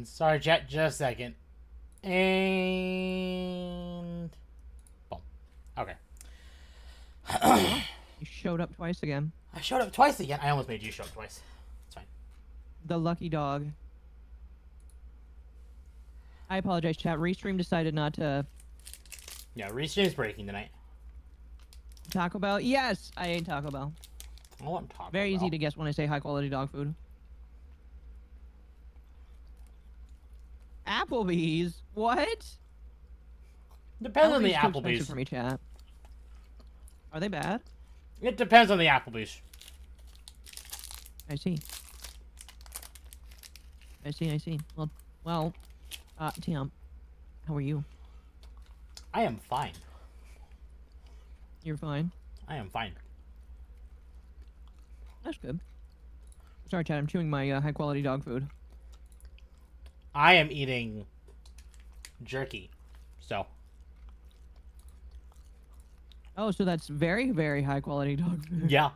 Sorry, chat. Just a second. And boom. Okay. You showed up twice again. I showed up twice again. I almost made you show up twice. It's fine. The lucky dog. I apologize, chat. Restream decided not to... Yeah, Restream's breaking tonight. Taco Bell? Yes! I ate Taco Bell. I want Taco Very Bell. easy to guess when I say high-quality dog food. Applebee's? What? Depends on the Applebee's too expensive Applebee's. for me, chat. Are they bad? It depends on the Applebee's. I see. I see. Well, Tim, how are you? I am fine. You're fine. I am fine. That's good. Sorry, chat. I'm chewing my high-quality dog food. I am eating jerky. So. Oh, so that's very, very high-quality dog food. Yeah.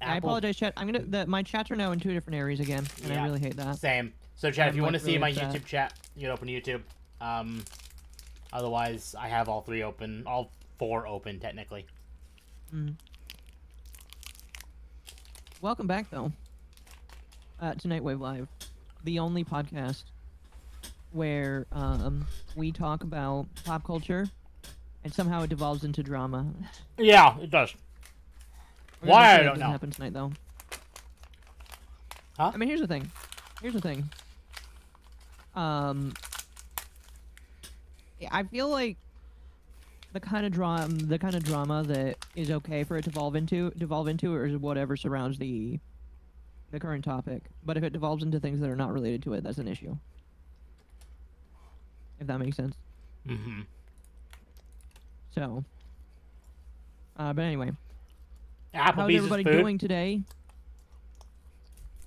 I apologize, chat. I'm gonna. My chats are now in 2 different areas again, and Yeah. I really hate that. Same. So, chat, if you want to see really my upset. YouTube chat, you can open YouTube. Otherwise, I have all 3 open. All 4 open, technically. Mm. Welcome back, though, to Nightwave Live, the only podcast where we talk about pop culture, and somehow it devolves into drama. Yeah, it does. Why, I don't know. Happen tonight, though. Huh? I mean, here's the thing. I feel like the kind of drama that is okay for it to devolve into, or is whatever surrounds the current topic. But if it devolves into things that are not related to it, that's an issue. If that makes sense. Mm-hmm. So, but anyway, Applebee's how's everybody is food. doing today?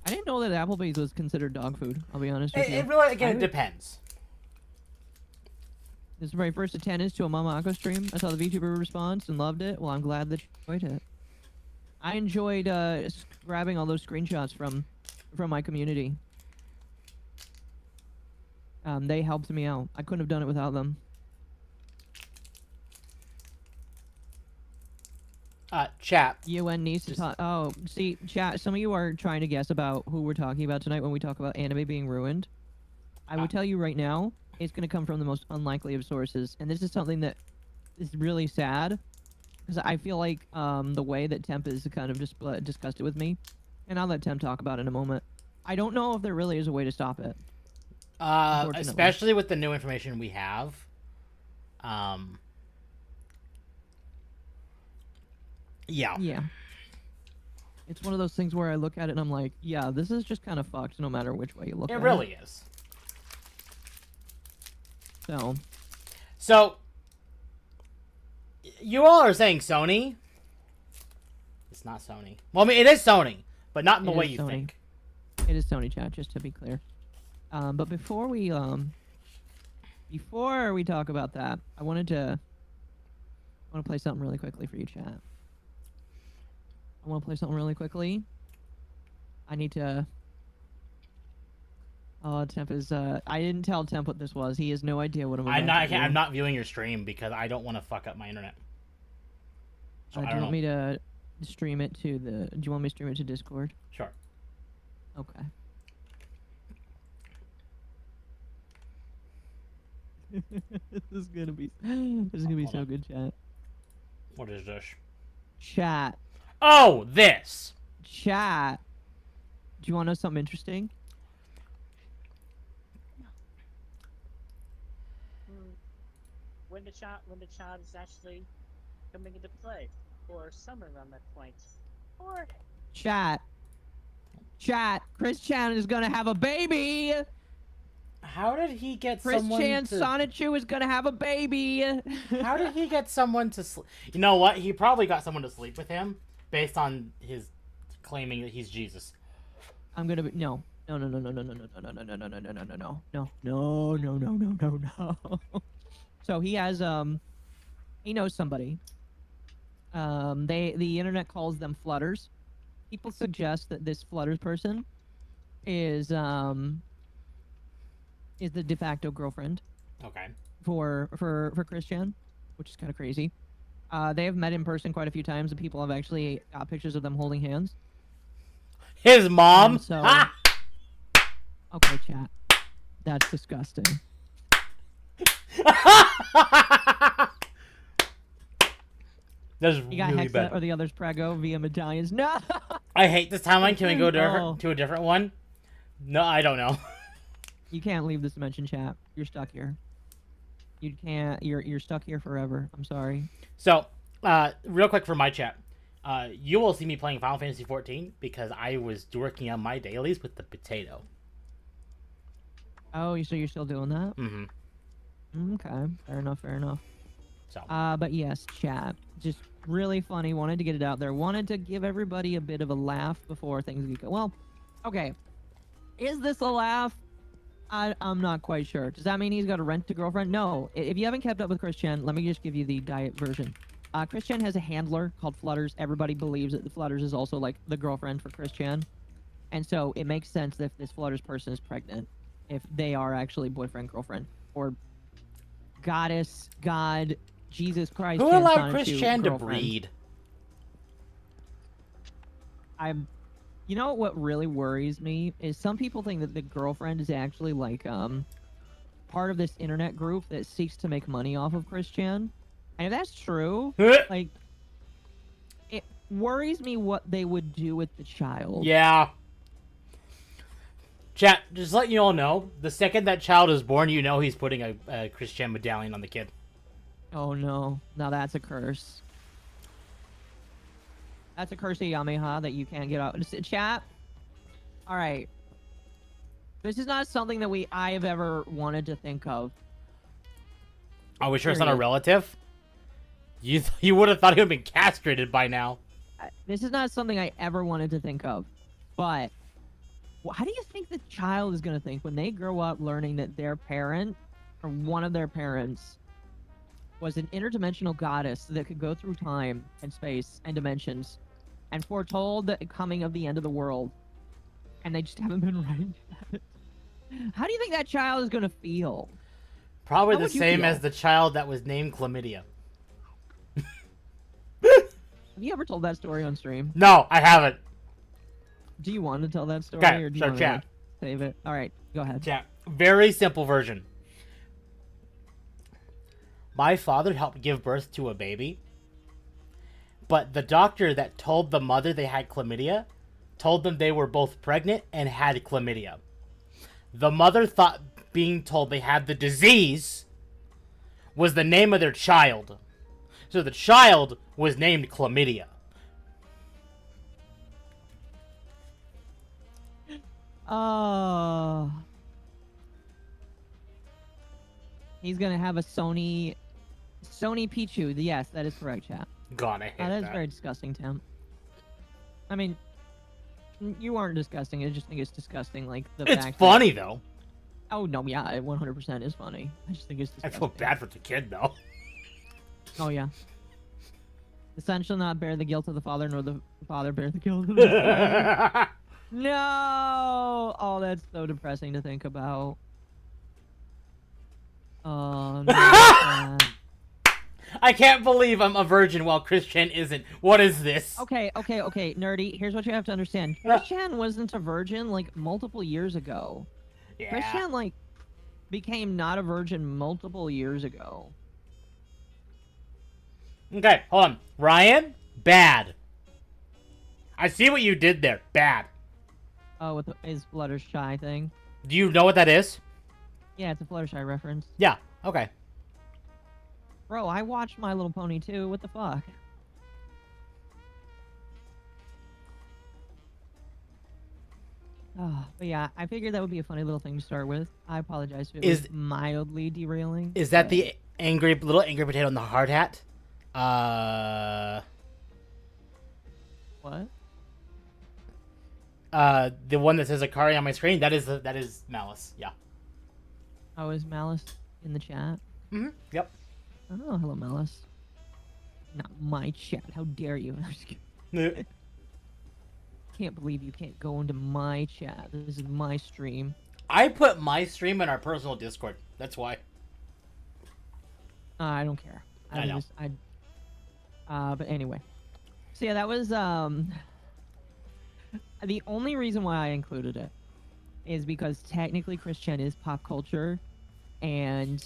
I didn't know that Applebee's was considered dog food. I'll be honest with you. It really, again, it depends. This is my first attendance to a MommaOcco stream. I saw the VTuber response and loved it. Well, I'm glad that you enjoyed it. I enjoyed grabbing all those screenshots from my community. They helped me out. I couldn't have done it without them. Chat. UN needs to talk. Oh, see, chat. Some of you are trying to guess about who we're talking about tonight when we talk about anime being ruined. I would tell you right now, it's going to come from the most unlikely of sources, and this is something that is really sad, because I feel like the way that Temp is kind of just discussed it with me, and I'll let Temp talk about it in a moment. I don't know if there really is a way to stop it. Especially with the new information we have. Yeah. Yeah. It's one of those things where I look at it and I'm like, yeah, this is just kind of fucked no matter which way you look at it. It really is. So, you all are saying Sony. It's not Sony. Well, I mean, it is Sony, but not in the way you think. It is Sony, chat, just to be clear. But before we talk about that, I want to play something really quickly for you, chat. I want to play something really quickly. I need to... Oh, Temp is, I didn't tell Temp what this was. He has no idea what I'm not viewing your stream because I don't want to fuck up my internet. So do you want me to stream it to the... Do you want me to stream it to Discord? Sure. Okay. This is gonna be so good, chat. What is this? Chat. Oh, this. Chat. Do you want to know something interesting? When the child is actually coming into play, or somewhere around that point, or Chat. Chris Chan is gonna have a baby. How did he get Chris someone Chan to... Sonichu is gonna have a baby. How did he get someone to sleep? You know what? He probably got someone to sleep with him based on his claiming that he's Jesus. I'm gonna be no. So he has he knows somebody. The internet calls them flutters. people suggest that this Flutters person is the de facto girlfriend Okay. for Christian, which is kind of crazy. They have met in person quite a few times, and people have actually got pictures of them holding hands. His mom? So, Ah! okay, chat. That's disgusting. That's You got really Hexa bad. or the others Prego via medallions. No! I hate this timeline. Can we go Oh. to a different one? No, I don't know. You can't leave this dimension, chat. You're stuck here. You can't. You're stuck here forever. I'm sorry. So, real quick for my chat. You will see me playing Final Fantasy 14 because I was working on my dailies with the potato. Oh, so you're still doing that? Mm-hmm. Okay. Fair enough. Fair enough. So. But yes, chat. Just really funny. Wanted to get it out there. Wanted to give everybody a bit of a laugh before things get go. Well, okay. Is this a laugh? I'm not quite sure. Does that mean he's got to rent a girlfriend? No. If you haven't kept up with Christian, let me just give you the diet version. Christian has a handler called Flutters. Everybody believes that the Flutters is also like the girlfriend for Christian. And so it makes sense if this Flutters person is pregnant. If they are actually boyfriend, girlfriend. Or goddess, god, Jesus Christ. Who Jan allowed Sonichu Christian to girlfriend. breed? You know what really worries me is some people think that the girlfriend is actually like part of this internet group that seeks to make money off of Christian. And if that's true, like it worries me what they would do with the child. Yeah. Chat, just let you all know, the second that child is born, you know he's putting a Christian medallion on the kid. Oh no. Now that's a curse. That's a curse of Yamaha that you can't get out. Chat. All right. This is not something that I have ever wanted to think of. Are we sure it's not a Period. relative? You would have thought he would have been castrated by now. This is not something I ever wanted to think of. But how do you think the child is going to think when they grow up learning that their parent, or one of their parents, was an interdimensional goddess that could go through time and space and dimensions and foretold the coming of the end of the world, and they just haven't been right? How do you think that child is going to feel? Probably How the would you same feel? as the child that was named Chlamydia. Have you ever told that story on stream? No, I haven't. Do you want to tell that story, Okay, or do you so want to chat. save it? All right, go ahead. Chat. Very simple version. My father helped give birth to a baby, but the doctor that told the mother they had chlamydia told them they were both pregnant and had chlamydia. The mother thought being told they had the disease was the name of their child. So the child was named Chlamydia. Oh. He's gonna have a Sony Pichu. Yes, that is correct, chat. God, I hate That is that. very disgusting, Tim. I mean, you aren't disgusting. I just think it's disgusting, like the It's fact. funny, though. Oh no, yeah, it 100% is funny. I just think it's I disgusting. feel bad for the kid, though. Oh yeah. The son shall not bear the guilt of the father, nor the father bear the guilt of the son. No! Oh, that's so depressing to think about. Oh, no. I can't believe I'm a virgin while Christian isn't. What is this? Okay, nerdy. Here's what you have to understand. Christian wasn't a virgin like multiple years ago. Yeah. Christian like became not a virgin multiple years ago. Okay, hold on. Ryan, bad. I see what you did there. Bad. Oh, with his Fluttershy thing. Do you know what that is? Yeah, it's a Fluttershy reference. Yeah. Okay. Bro, I watched My Little Pony too. What the fuck? Oh, but yeah, I figured that would be a funny little thing to start with. I apologize if it was mildly derailing. Is that but- the little angry potato in the hard hat? What? The one that says Akari on my screen. That is Malice. Yeah. Oh, is Malice in the chat? Mm-hmm. Yep. Oh, hello, Malice. Not my chat. How dare you? I'm just kidding. can't believe you can't go into my chat. This is my stream. I put my stream in our personal Discord. That's why. I don't care. I know. But anyway. So yeah, that was the only reason why I included it is because technically Christian is pop culture and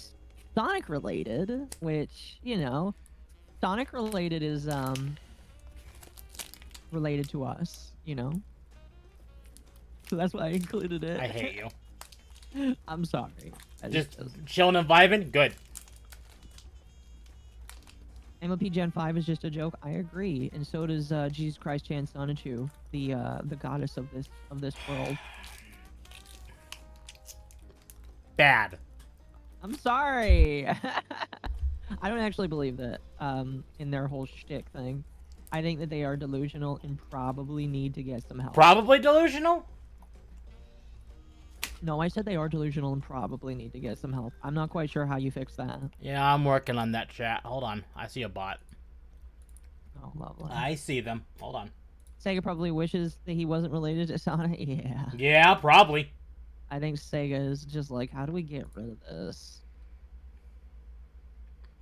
Sonic related, which, you know, Sonic related is related to us, you know. So that's why I included it. I hate you. I'm sorry. Just chilling and vibing? Good. MLP Gen 5 is just a joke. I agree, and so does Jesus Christ Chan Sonichu, the goddess of this world. Bad. I'm sorry. I don't actually believe that in their whole shtick thing. I think that they are delusional and probably need to get some help. Probably delusional? No, I said they are delusional and probably need to get some help. I'm not quite sure how you fix that. Yeah, I'm working on that, chat. Hold on. I see a bot. Oh, lovely. I see them. Hold on. Sega probably wishes that he wasn't related to Sonic. Yeah. Yeah, probably. I think Sega is just like, how do we get rid of this?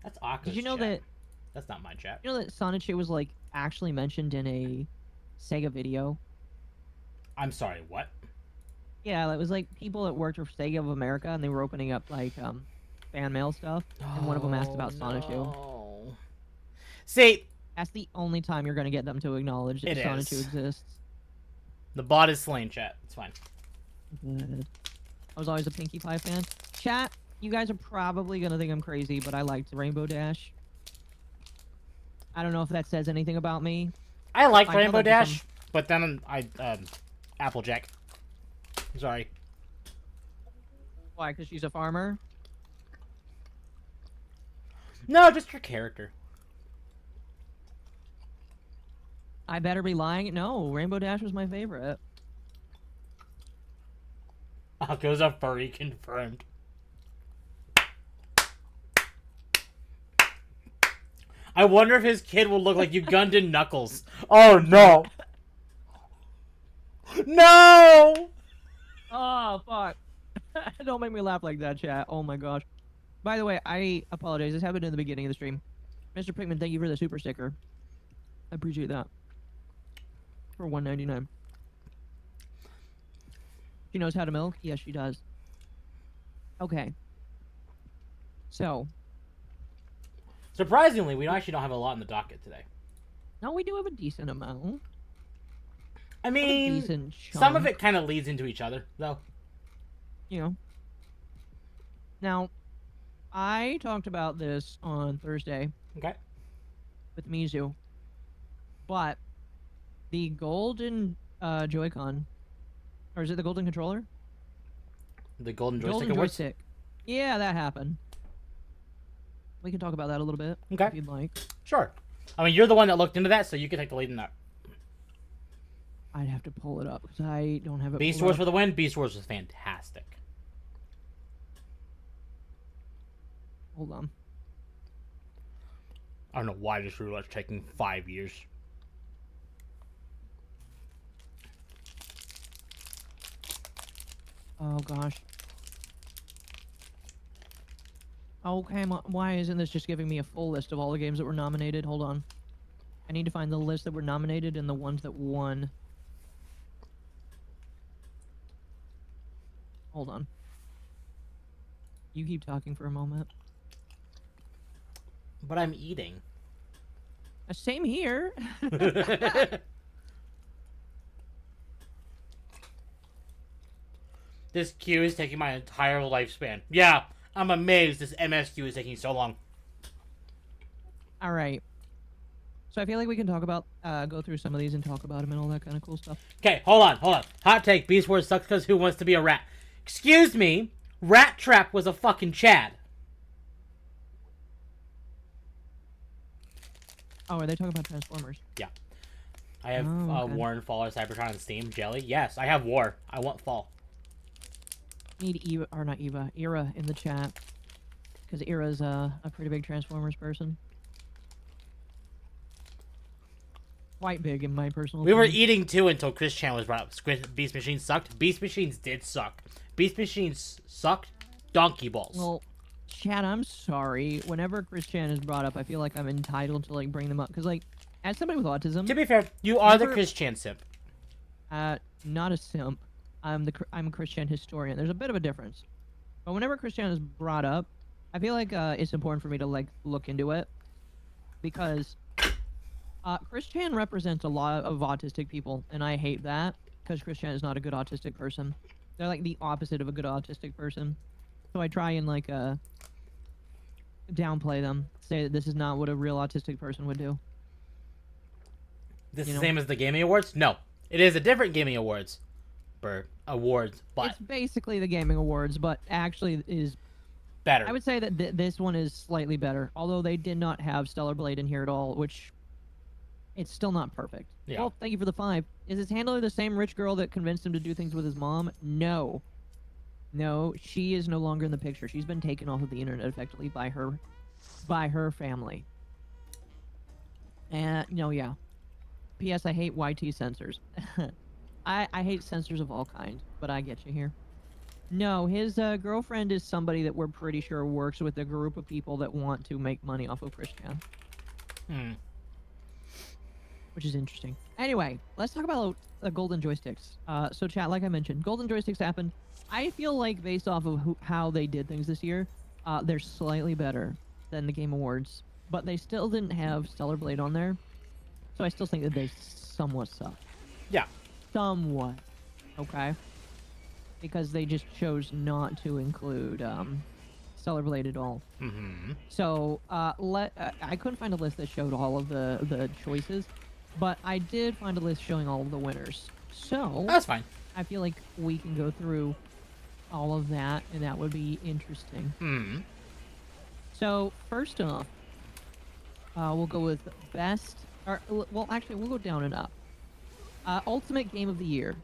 That's awkward. Did you know that? That's not my chat. You know that Sonic was like actually mentioned in a Sega video? I'm sorry, what? Yeah, it was like people that worked for Sega of America, and they were opening up like fan mail stuff, and one of them asked about Sonic. No. See, That's the only time you're gonna get them to acknowledge that It Sonic is. exists. the bot is slain, chat. It's fine. Good. I was always a Pinkie Pie fan. Chat, you guys are probably gonna think I'm crazy, but I liked Rainbow Dash. I don't know if that says anything about me. I like I feel Rainbow like Dash, but then Applejack. Sorry. Why? Because she's a farmer? No, just her character. I better be lying. No, Rainbow Dash was my favorite. Goes a furry confirmed. I wonder if his kid will look like Ugandan Knuckles. Oh no! No! Oh, fuck. Don't make me laugh like that, chat. Oh my gosh. By the way, I apologize. This happened in the beginning of the stream. Mr. Pinkman, thank you for the super sticker. I appreciate that. For $1.99. She knows how to milk? Yes, she does. Okay. So. Surprisingly, we actually don't have a lot in the docket today. No, we do have a decent amount. I mean, Decent some of chunk. it kind of leads into each other, though. You know. Now, I talked about this on Thursday Okay. with Mizu, but the golden Joy-Con, or is it the golden controller? The golden joystick Golden awards. joystick. Yeah, that happened. We can talk about that a little bit Okay. if you'd like. Sure. I mean, you're the one that looked into that, so you can take the lead in that. I'd have to pull it up because I don't have it. Beast pulled Wars up. for the win. Beast Wars was fantastic. Hold on. I don't know why this roulette's taking 5 years. Oh gosh. Okay, why isn't this just giving me a full list of all the games that were nominated? Hold on. I need to find the list that were nominated and the ones that won. Hold on. You keep talking for a moment. But I'm eating. Same here. This queue is taking my entire lifespan. Yeah, I'm amazed this MS queue is taking so long. All right. So I feel like we can talk about, go through some of these and talk about them and all that kind of cool stuff. Okay, hold on. Hot take, Beast Wars sucks because who wants to be a rat? Excuse me, Rat Trap was a fucking Chad. Oh, are they talking about Transformers? Yeah. I have okay. War and Fall or Cybertron and Steam. Jelly? Yes, I have War. I want Fall. Need Eva, or not Eva, Ira in the chat. Because Ira's a pretty big Transformers person. quite big in my personal We were opinion. eating too until Chris Chan was brought up. Beast Machines sucked. Beast Machines did suck. Beast Machines sucked. Donkey balls. Well, Chad, I'm sorry. Whenever Christian is brought up, I feel like I'm entitled to like bring them up because, like, as somebody with autism, to be fair, you are the whenever- Chris Chan simp. not a simp. I'm a Christian historian. There's a bit of a difference, but whenever Christian is brought up, I feel like it's important for me to like look into it because Christian represents a lot of autistic people, and I hate that because Christian is not a good autistic person. They're like the opposite of a good autistic person. So I try and like downplay them, say that this is not what a real autistic person would do. This You is the know? same as the gaming awards? No, it is a different gaming awards. But It's basically the gaming awards, but actually is. better. I would say that this one is slightly better, although they did not have Stellar Blade in here at all, which it's still not perfect. Yeah. Well, thank you for the 5. Is his handler the same rich girl that convinced him to do things with his mom? No. No, she is no longer in the picture. She's been taken off of the internet effectively by her family. And no, yeah. P.S. I hate YT censors. I hate censors of all kinds, but I get you here. No, his girlfriend is somebody that we're pretty sure works with a group of people that want to make money off of Christian. Which is interesting. Anyway, let's talk about golden joysticks. So chat, like I mentioned, golden joysticks happened. I feel like based off of how they did things this year, they're slightly better than the Game Awards, but they still didn't have Stellar Blade on there. So I still think that they somewhat suck. Yeah. Somewhat. Okay? Because they just chose not to include Stellar Blade at all. Mm-hmm. So I couldn't find a list that showed all of the choices, but I did find a list showing all of the winners. So That's fine. I feel like we can go through all of that, and that would be interesting. Hmm. So first off, we'll go with best. Or well, actually, we'll go down and up. Ultimate Game of the Year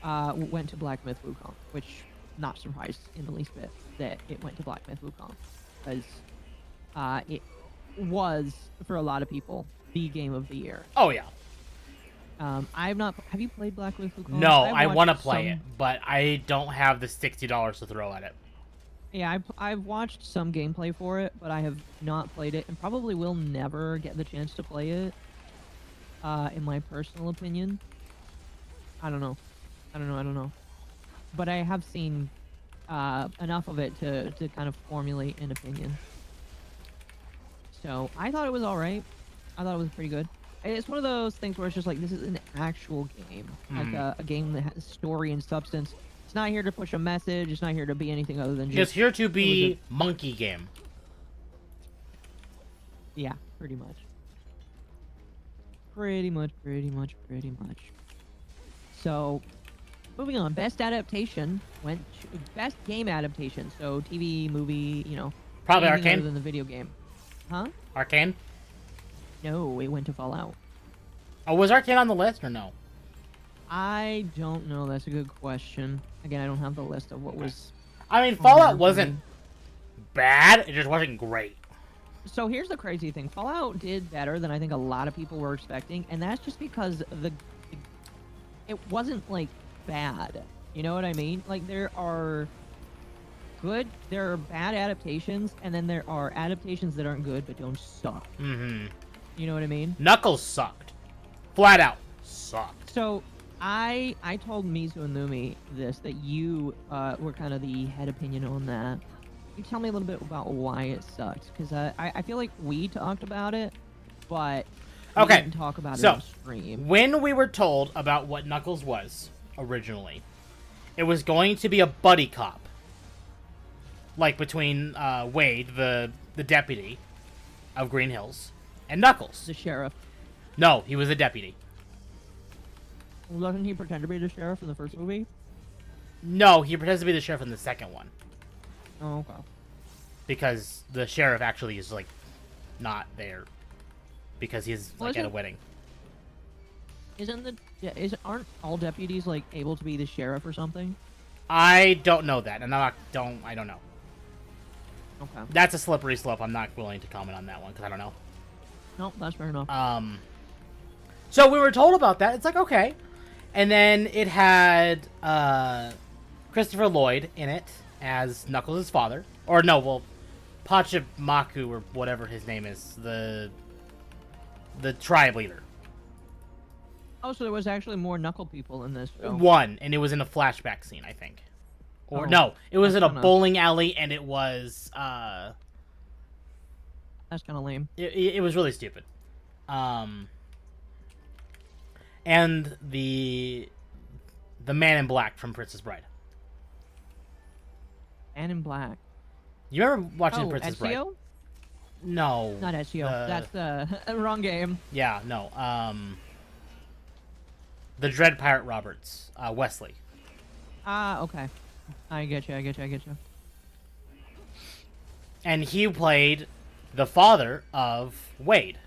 went to Black Myth Wukong, which not surprised in the least bit that it went to Black Myth Wukong, because it was for a lot of people the game of the year. Oh yeah. I've not. Have you played Black Myth Wukong? No, I I've want to watched play some- it, but I don't have the $60 to throw at it. Yeah, I've watched some gameplay for it, but I have not played it, and probably will never get the chance to play it. In my personal opinion, I don't know. But I have seen enough of it to kind of formulate an opinion. So I thought it was all right. I thought it was pretty good. It's one of those things where it's just like, this is an actual game, like a game that has story and substance. It's not here to push a message. It's not here to be anything other than Just just here to be monkey game. yeah, pretty much. Pretty much. So, moving on. Best adaptation went to best game adaptation. So TV, movie, Probably anything Arcane. other than the video game. Huh? Arcane. No, it went to Fallout. Oh, was Arcane on the list or no? I don't know. That's a good question. Again, I don't have the list of what was. I mean, on Fallout there for wasn't me. bad. It just wasn't great. So here's the crazy thing. Fallout did better than I think a lot of people were expecting, and that's just because it wasn't like bad. You know what I mean? Like there are bad adaptations, and then there are adaptations that aren't good but don't suck. Mm-hmm. You know what I mean? Knuckles sucked. Flat out sucked. So I told Mizu and Lumi this, that you were kind of the head opinion on that. Can you tell me a little bit about why it sucks? Because I feel like we talked about it, but we Okay, didn't talk about it so on stream. when we were told about what Knuckles was originally, it was going to be a buddy cop, like between Wade, the deputy of Green Hills, and Knuckles. The sheriff. No, he was a deputy. Doesn't he pretend to be the sheriff in the first movie? No, he pretends to be the sheriff in the second one, Oh, okay. because the sheriff actually is like not there because he's Well, like at a isn't- wedding. Aren't all deputies like able to be the sheriff or something? I don't know that, and I don't know. Okay. That's a slippery slope. I'm not willing to comment on that one because I don't know. No, that's fair enough. So we were told about that. It's like, okay. And then it had Christopher Lloyd in it as Knuckles' father. Or no, well, Pachamaku or whatever his name is. The tribe leader. Oh, so there was actually more Knuckle people in this show. One, and it was in a flashback scene, I think. Or no, it was in a bowling alley, and it was That's kind of lame. It was really stupid. And the Man in Black from Princess Bride. Man in Black. You remember watching Princess Bride? Ezio? No. Not Ezio. That's the wrong game. Yeah, no. The Dread Pirate Roberts, Wesley. Ah, okay. I get you. And he played the father of Wade.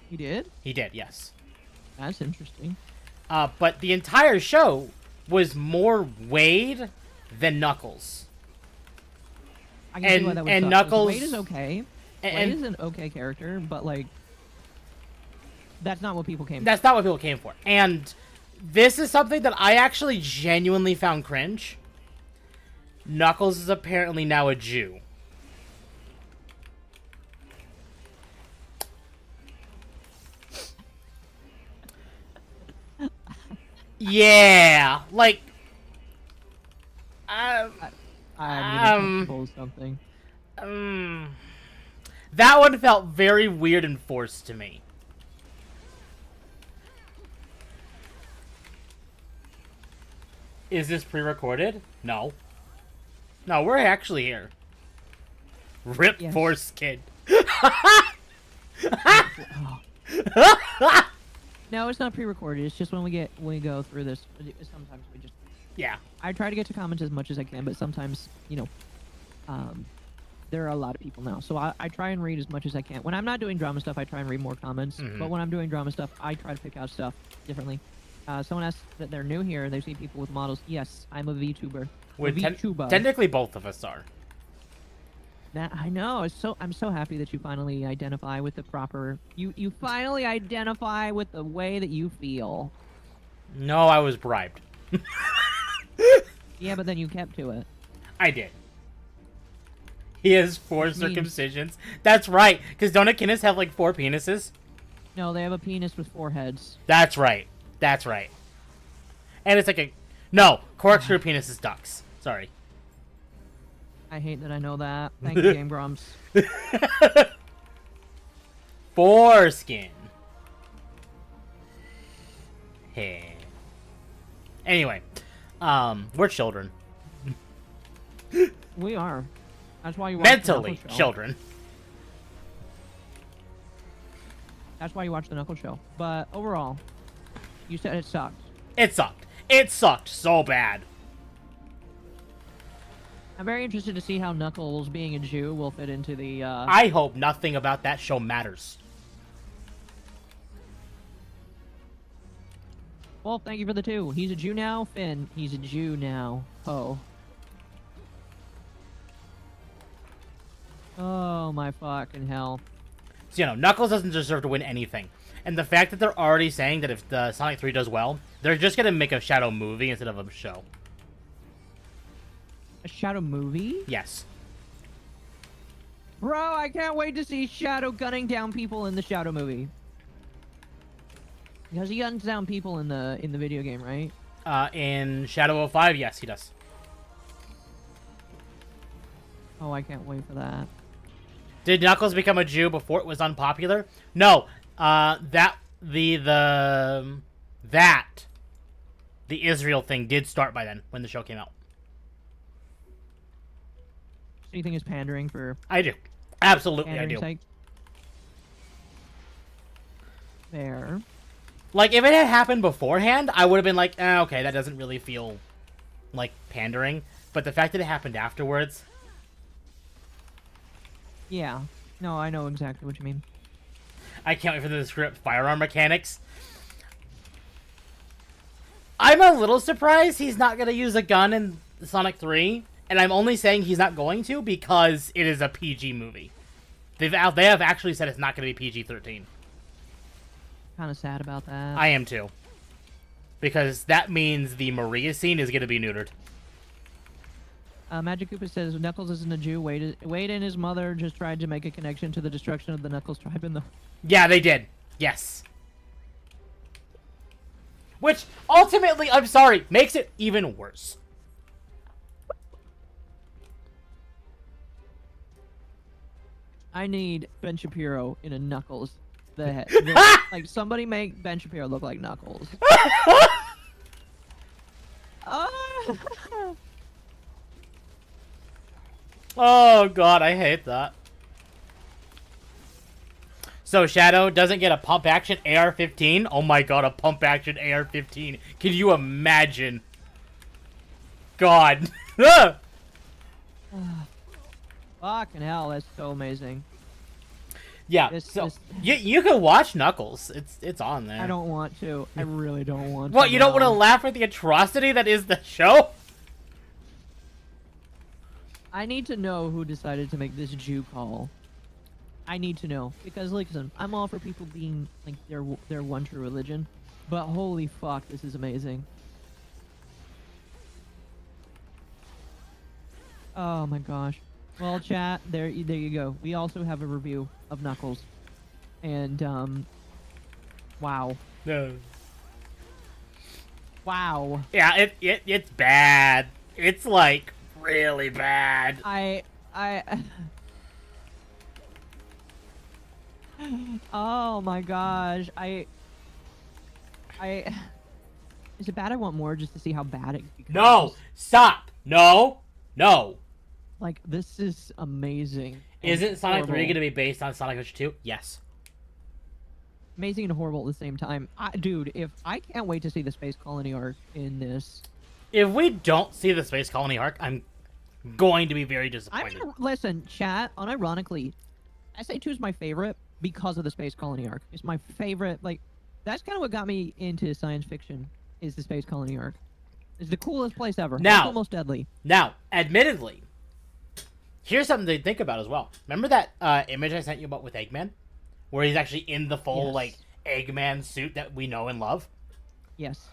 He did? He did, yes. That's interesting. But the entire show was more Wade than Knuckles. I can see why that would and suck, 'cause Knuckles Wade is okay. Wade is an okay character, but like, that's not what people came for. That's not what people came for. And this is something that I actually genuinely found cringe. Knuckles is apparently now a Jew. Yeah, like, I'm gonna pull something. that one felt very weird and forced to me. Is this pre-recorded? No. No, we're actually here. Rip Yes. foreskin. No, it's not pre-recorded. It's just when we go through this. Sometimes we just. Yeah. I try to get to comments as much as I can, but sometimes there are a lot of people now, so I try and read as much as I can. When I'm not doing drama stuff, I try and read more comments. But when I'm doing drama stuff, I try to pick out stuff differently. Someone asked that they're new here and they see people with models. Yes, I'm a VTuber. Technically, both of us are. I know. I'm so happy that you finally identify with the proper. You finally identify with the way that you feel. No, I was bribed. Yeah, but then you kept to it. I did. He has 4 circumcisions. That's right. Because don't Echidnas have like 4 penises? No, they have a penis with 4 heads. That's right. That's right. And it's like a... No, corkscrew penis is ducks. Sorry. I hate that I know that. Thank you, Game Grumps. Foreskin. Hey. Anyway, we're children. We are. That's why you watch the Mentally Knuckle Show. children. That's why you watch the Knuckle Show. But overall, you said it sucked. It sucked. It sucked so bad. I'm very interested to see how Knuckles being a Jew will fit into the. I hope nothing about that show matters. Well, thank you for the 2. He's a Jew now. Finn, he's a Jew now. Oh. Oh my fucking hell. So, Knuckles doesn't deserve to win anything. And the fact that they're already saying that if the Sonic 3 does well, they're just going to make a Shadow movie instead of a show. A Shadow movie? Yes. Bro, I can't wait to see Shadow gunning down people in the Shadow movie. Because he guns down people in the video game, right? In Shadow 05, yes, he does. Oh, I can't wait for that. Did Knuckles become a Jew before it was unpopular? No. The Israel thing did start by then, when the show came out. So you think it's pandering for... I do. Absolutely, I do. Sake? Fair. Like, if it had happened beforehand, I would have been like, okay, that doesn't really feel like pandering. But the fact that it happened afterwards... Yeah. No, I know exactly what you mean. I can't wait for the script firearm mechanics. I'm a little surprised he's not going to use a gun in Sonic 3. And I'm only saying he's not going to because it is a PG movie. They have actually said it's not going to be PG-13. Kind of sad about that. I am too. Because that means the Maria scene is going to be neutered. Magic Koopa says Knuckles isn't a Jew. Wade and his mother just tried to make a connection to the destruction of the Knuckles tribe in the... Yeah, they did. Yes. Which, ultimately, I'm sorry, makes it even worse. I need Ben Shapiro in a Knuckles. Like, somebody make Ben Shapiro look like Knuckles. Oh, God, I hate that. So, Shadow doesn't get a pump-action AR-15? Oh my god, a pump-action AR-15. Can you imagine? God. Fucking hell, that's so amazing. Yeah, so you can watch Knuckles. It's on there. I don't want to. I really don't want to. What, you don't want to laugh at the atrocity that is the show? I need to know who decided to make this Jew call. I need to know. Because, listen, I'm all for people being, like, their one true religion. But holy fuck, this is amazing. Oh my gosh. Well, chat, there you go. We also have a review of Knuckles. And, wow. No. Wow. Yeah, it's bad. It's, like, really bad. Oh my gosh. Is it bad I want more just to see how bad it becomes? No! Stop! No! No! Like, this is amazing. Isn't Sonic 3 horrible. going to be based on Sonic Adventure 2? Yes. Amazing and horrible at the same time. Dude, I can't wait to see the Space Colony arc in this. If we don't see the Space Colony arc, I'm going to be very disappointed. Listen, chat, unironically, SA2 is my favorite because of the Space Colony arc. It's my favorite, like, that's kind of what got me into science fiction, is the Space Colony arc. It's the coolest place ever. Now, it's almost deadly. Now, admittedly, here's something to think about as well. Remember that image I sent you about with Eggman? Where he's actually in the full, Yes. like, Eggman suit that we know and love? Yes.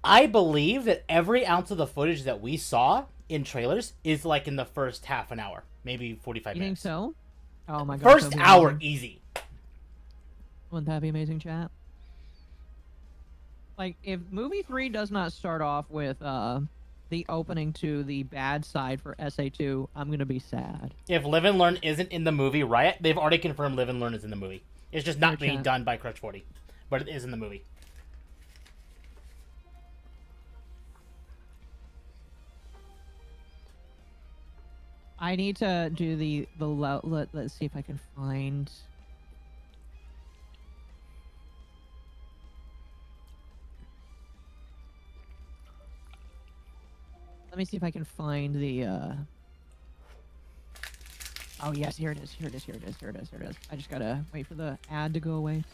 I believe that every ounce of the footage that we saw in trailers is, like, in the first half an hour. Maybe 45 You minutes. think so? Oh my god. First that'd be hour, amazing. easy. Wouldn't that be amazing, chat? Like, if movie 3 does not start off with the opening to the bad side for SA2, I'm gonna be sad. If Live and Learn isn't in the movie Riot, they've already confirmed Live and Learn is in the movie. It's just not being done by Crush 40. But it is in the movie. I need to do let's see if I can find. Let me see if I can find the. Oh yes, here it is. Here it is. Here it is. Here it is. Here it is. I just gotta wait for the ad to go away.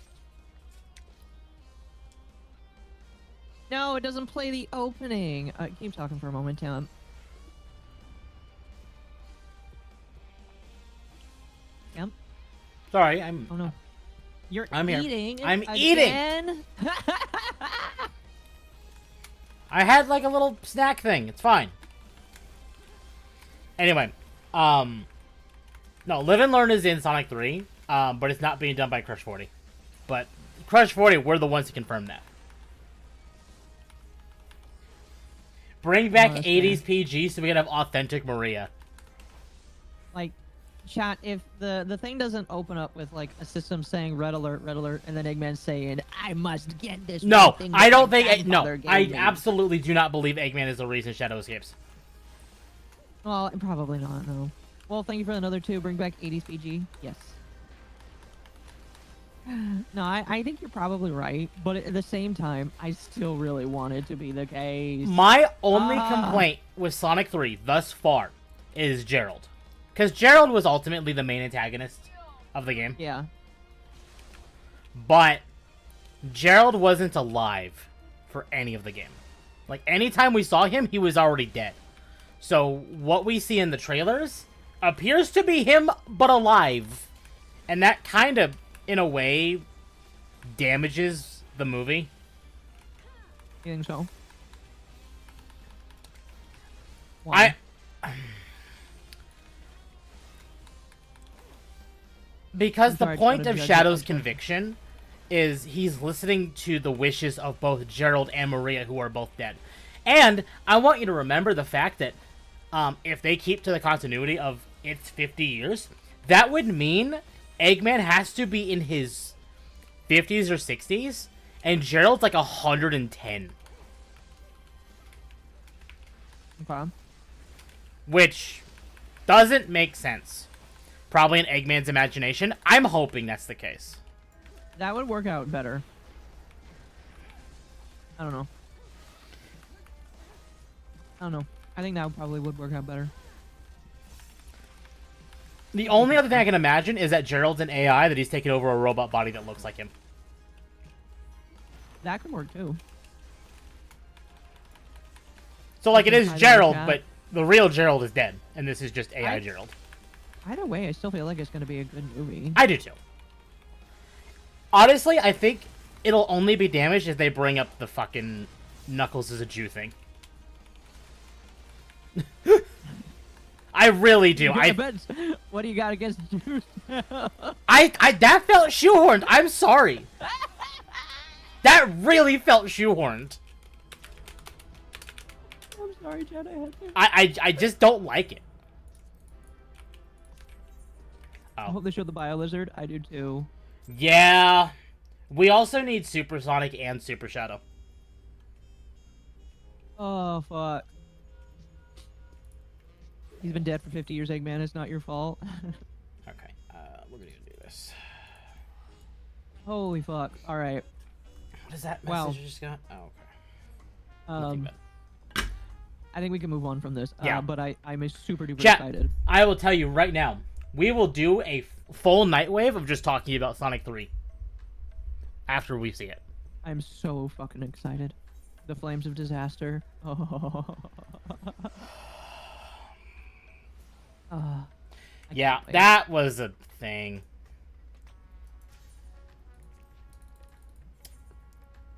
No, it doesn't play the opening. Keep talking for a moment, Tim. Yep. Sorry, I'm... Oh no. I'm here. Eating. I'm again? I had, like, a little snack thing. It's fine. Anyway, no, Live and Learn is in Sonic 3, but it's not being done by Crush 40. But Crush 40, we're the ones to confirm that. Bring back 80s PG so we can have authentic Maria. Like, chat, if the thing doesn't open up with, like, a system saying red alert, and then Eggman saying, I must get this. No, thing I don't my think... No, grandfather gave I me." absolutely do not believe Eggman is the reason Shadow escapes. Well, probably not, no. Well, thank you for another 2. Bring back 80s PG. Yes. No, I think you're probably right, but at the same time, I still really want it to be the case. My only complaint with Sonic 3 thus far is Gerald. Because Gerald was ultimately the main antagonist of the game. Yeah. But Gerald wasn't alive for any of the game. Like, anytime we saw him, he was already dead. So, what we see in the trailers appears to be him, but alive. And that kind of, in a way, damages the movie. You think so? Why? Because the sorry, point gotta of judge it. Shadow's conviction is he's listening to the wishes of both Gerald and Maria, who are both dead. And I want you to remember the fact that if they keep to the continuity of it's 50 years, that would mean Eggman has to be in his 50s or 60s, and Gerald's like 110. Okay. Which doesn't make sense. Probably in Eggman's imagination. I'm hoping that's the case. That would work out better. I don't know. I think that probably would work out better. The only other thing I can imagine is that Gerald's an AI, that he's taken over a robot body that looks like him. That could work too. So, like, it is Either way, Gerald, chat. but the real Gerald is dead, and this is just AI Gerald. Either way, I still feel like it's going to be a good movie. I do too. Honestly, I think it'll only be damaged if they bring up the fucking Knuckles as a Jew thing. I really do. What do you got against Jews? That felt shoehorned. I'm sorry. That really felt shoehorned. I'm sorry, Chad. I had to. I just don't like it. I hope they show the Bio Lizard. I do too. Yeah. We also need Supersonic and Super Shadow. Oh, fuck. He's been dead for 50 years, Eggman. It's not your fault. Okay. We're gonna do this. Holy fuck. Alright. What is that message Wow. you just got? Oh, okay. Nothing bad. I think we can move on from this. Yeah. But I'm super duper Chat, excited. I will tell you right now, we will do a full Nightwave of just talking about Sonic 3 after we see it. I'm so fucking excited. The Flames of Disaster. Oh. I Yeah, can't wait. that was a thing.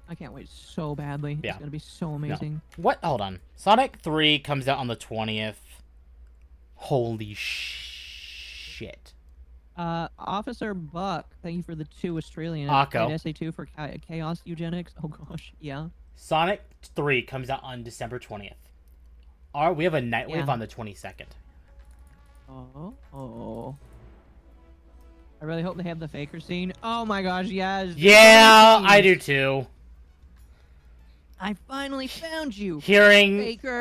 I can't wait so badly. Yeah. It's gonna be so amazing. What? Hold on. Sonic 3 comes out on the 20th. Holy shit. Officer Buck, thank you for the 2 Australian. Occo. SA2 for Chaos Eugenics. Oh gosh, yeah. Sonic 3 comes out on December 20th. We have a Nightwave Yeah. on the 22nd. Oh. I really hope they have the faker scene. Oh my gosh, yes. Yeah, I do too. I finally found you. Hearing Faker.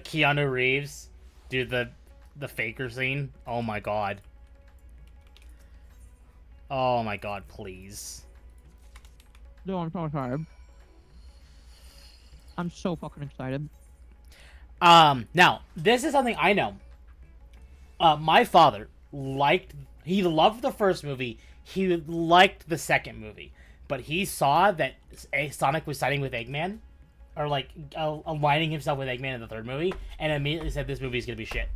Keanu Reeves do the faker scene. Oh my god. Oh my god, please. No, I'm so excited. I'm so fucking excited. Now, this is something I know. My father he loved the first movie. He liked the second movie. But he saw that Sonic was siding with Eggman, or like aligning himself with Eggman in the third movie, and immediately said this movie is gonna be shit.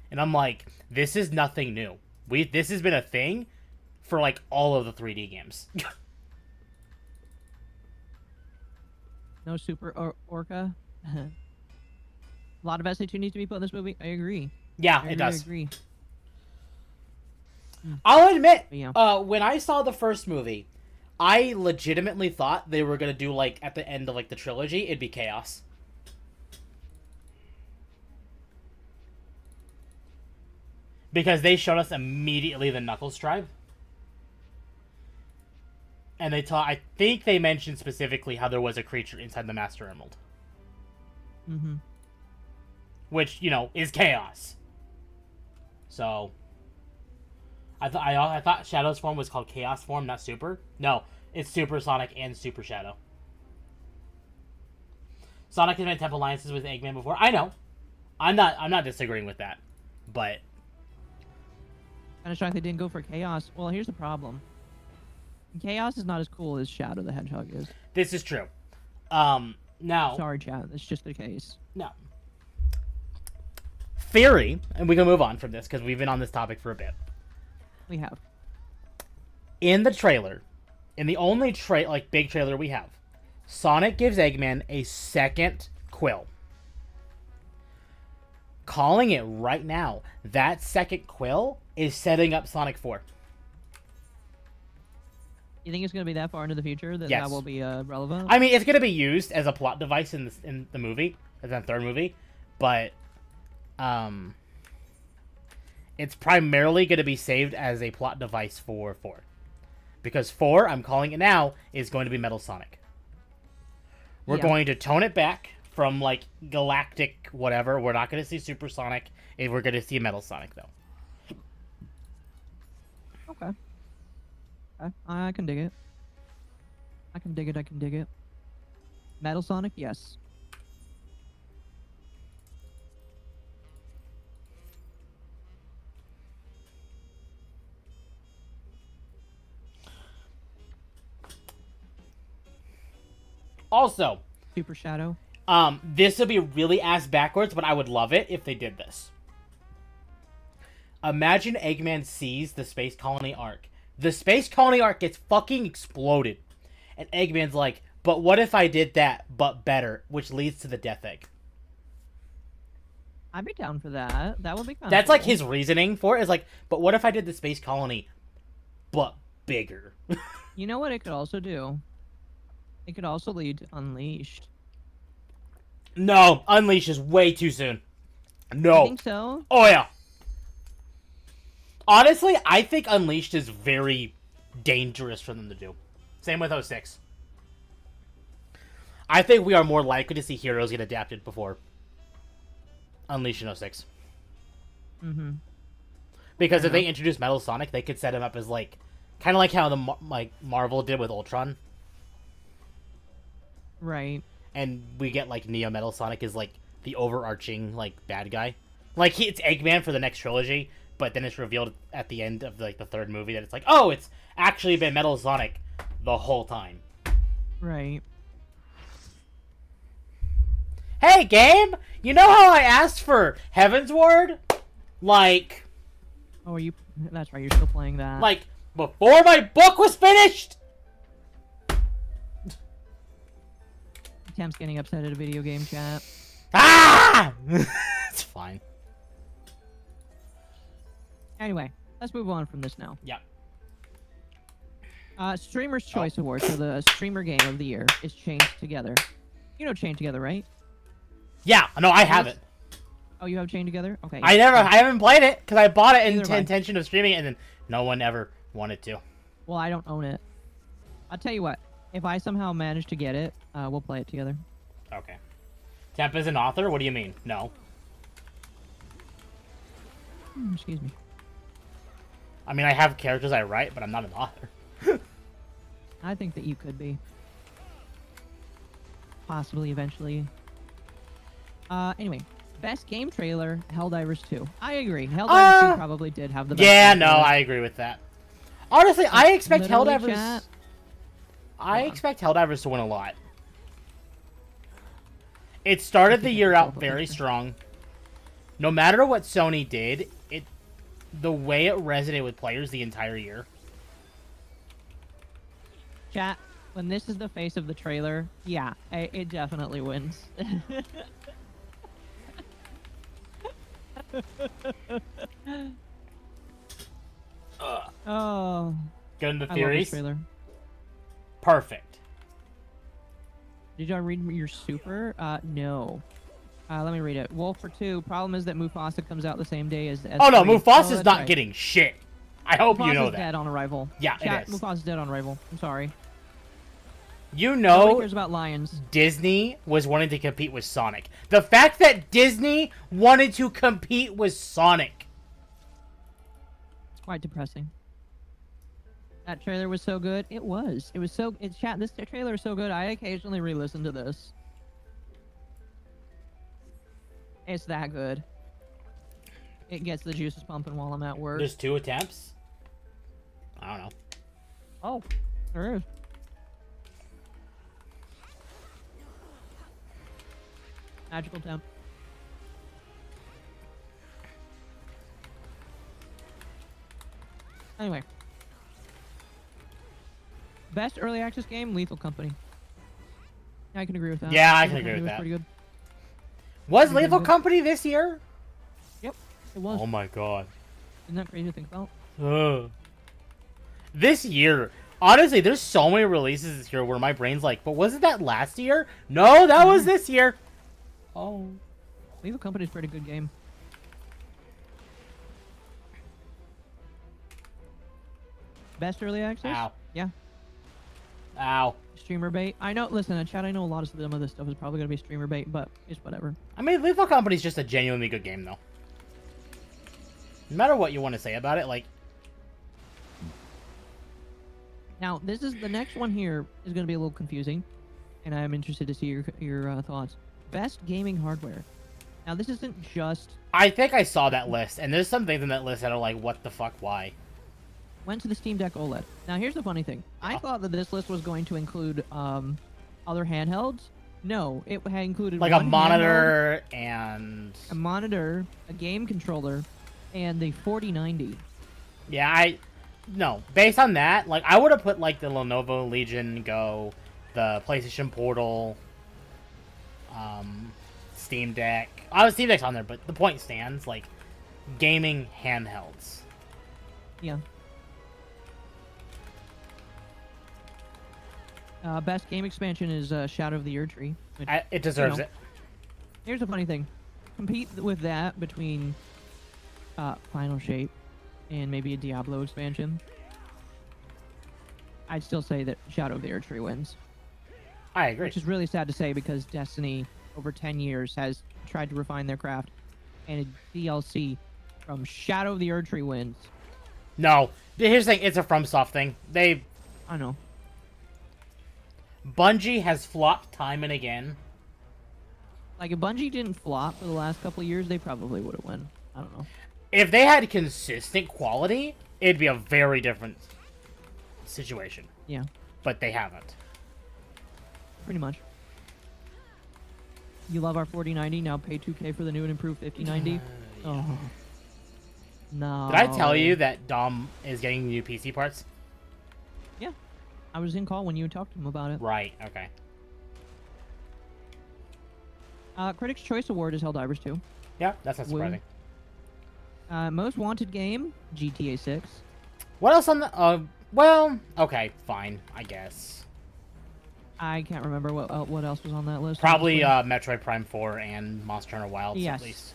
And I'm like, this is nothing new. This has been a thing for like all of the 3D games. No Super Orca. A lot of SA2 needs to be put in this movie. I agree. Yeah, I it does. agree. I'll admit, Yeah. when I saw the first movie, I legitimately thought they were gonna do like at the end of like the trilogy, it'd be Chaos. Because they showed us immediately the Knuckles tribe. And I think they mentioned specifically how there was a creature inside the Master Emerald. Mm-hmm. Which, is Chaos. So, I thought Shadow's form was called Chaos form, not Super. No, it's Super Sonic and Super Shadow. Sonic has made temp alliances with Eggman before. I know. I'm not disagreeing with that. But Kind of shocked they didn't go for Chaos. Well, here's the problem. Chaos is not as cool as Shadow the Hedgehog is. this is true. Now, Sorry, chat. That's just the case. no. Theory, and we can move on from this because we've been on this topic for a bit. We have. In the trailer, in the only big trailer we have, Sonic gives Eggman a second quill. Calling it right now, that second quill is setting up Sonic 4. You think it's going to be that far into the future that Yes. that will be relevant? I mean, it's going to be used as a plot device in the movie, as the third movie, but it's primarily going to be saved as a plot device for 4. Because 4, I'm calling it now, is going to be Metal Sonic. We're going to tone it back from, like, Galactic whatever. We're not going to see Super Sonic. We're going to see Metal Sonic, though. Okay. I can dig it. I can dig it. Metal Sonic, yes. Also, Super Shadow. this would be really ass backwards, but I would love it if they did this. Imagine Eggman sees the Space Colony arc. The Space Colony arc gets fucking exploded. And Eggman's like, but what if I did that, but better, which leads to the Death Egg. I'd be down for that. That would be kind of That's like his reasoning for it, is like, but what if I did the Space Colony, but bigger? You know what it could also do? It could also lead to Unleashed. No, Unleash is way too soon. No. You think so? Oh, yeah. Honestly, I think Unleashed is very dangerous for them to do. Same with 06. I think we are more likely to see Heroes get adapted before Unleashed in 06. Mm-hmm. Because if they introduce Metal Sonic, they could set him up as, like, kind of like how the Marvel did with Ultron. Right. And we get, like, Neo Metal Sonic as, like, the overarching, like, bad guy. Like, it's Eggman for the next trilogy, but then it's revealed at the end of, like, the third movie that it's like, oh, it's actually been Metal Sonic the whole time. Right. Hey, game! You know how I asked for Heaven's Ward? Like... Oh, are you... That's right, you're still playing that. Like, before my book was finished? Temp's getting upset at a video game chat. Ah! It's fine. Anyway, let's move on from this now. Yeah. Streamer's Choice Award, so the Streamer Game of the Year is Chained Together. You know Chained Together, right? Yeah, no, I have it. Oh, you have Chained Together? Okay. I haven't played it, because I bought it in Neither have I. intention of streaming it, and then no one ever wanted to. Well, I don't own it. I'll tell you what. If I somehow manage to get it, we'll play it together. Okay. Temp is an author? What do you mean? No. Excuse me. I mean, I have characters I write, but I'm not an author. I think that you could be. Possibly, eventually. Anyway. Best game trailer, Helldivers 2. I agree. Helldivers 2 probably did have the best Yeah, game no, trailer. I agree with that. Honestly, I expect Literally, Helldivers... chat. I expect Helldivers to win a lot. It started the year out very strong. No matter what Sony did, the way it resonated with players the entire year. Chat, when this is the face of the trailer, yeah, it definitely wins. Oh. Good in the I love this theories. trailer. Perfect. Did y'all read your super? No. Let me read it. Wolf for 2. Problem is that Mufasa comes out the same day as Oh no, 3. Mufasa's that's not right. getting shit. I hope you know Mufasa's that. dead on arrival. Yeah, Chat, it is. Mufasa's dead on arrival. I'm sorry. You Nobody know cares about lions. Disney was wanting to compete with Sonic. The fact that Disney wanted to compete with Sonic. It's quite depressing. That trailer was so good. It was. It was so... Chat, this trailer is so good, I occasionally re-listen to this. It's that good. It gets the juices pumping while I'm at work. There's 2 attempts? I don't know. Oh, there is. Magical temp. Anyway. Best early access game, Lethal Company. I can agree with that. Yeah, I Lethal can agree Company with was that. Pretty good. Was Pretty Lethal good. Company this year? Yep, it was. Oh my god. Isn't that crazy to think about? Ugh. This year, honestly, there's so many releases this year where my brain's like, but wasn't that last year? No, that was this year. Oh. Lethal Company is a pretty good game. Best early access? Ow. Yeah. Ow. Streamer bait. I know. Listen, chat. I know a lot of some of this stuff is probably gonna be streamer bait, but it's whatever. I mean, Lethal Company's just a genuinely good game, though. No matter what you want to say about it, like, Now, this is the next one here is gonna be a little confusing, and I'm interested to see your thoughts. Best gaming hardware. Now, this isn't just I think I saw that list, and there's some things in that list that are like, what the fuck, why? went to the Steam Deck OLED. Now, here's the funny thing. I thought that this list was going to include other handhelds. No, it had included Like a one monitor and... handheld, a monitor, a game controller, and the 4090. Yeah, No, based on that, like, I would have put, like, the Lenovo Legion Go, the PlayStation Portal, Steam Deck. Steam Deck's on there, but the point stands, like, gaming handhelds. Yeah. Best game expansion is Shadow of the Erdtree. Which, It deserves know, it. Here's the funny thing. Compete with that between Final Shape and maybe a Diablo expansion. I'd still say that Shadow of the Erdtree wins. I agree. Which is really sad to say because Destiny, over 10 years, has tried to refine their craft. And a DLC from Shadow of the Erdtree wins. No. Here's the thing, it's a FromSoft thing. I know. Bungie has flopped time and again. Like, if Bungie didn't flop for the last couple of years, they probably would have won. I don't know. If they had consistent quality, it'd be a very different situation. Yeah, But they haven't. pretty much. You love our 4090, now pay 2K for the new and improved 5090. Oh. No. Did I tell you that Dom is getting new PC parts? Yeah. I was in call when you talked to him about it. Right, okay. Critics' Choice Award is Helldivers 2. Yeah, that's not surprising. Most Wanted Game, GTA 6. What else on the... well, okay, fine, I guess. I can't remember what else was on that list. Probably honestly. Metroid Prime 4 and Monster Hunter Wilds, Yes. at least.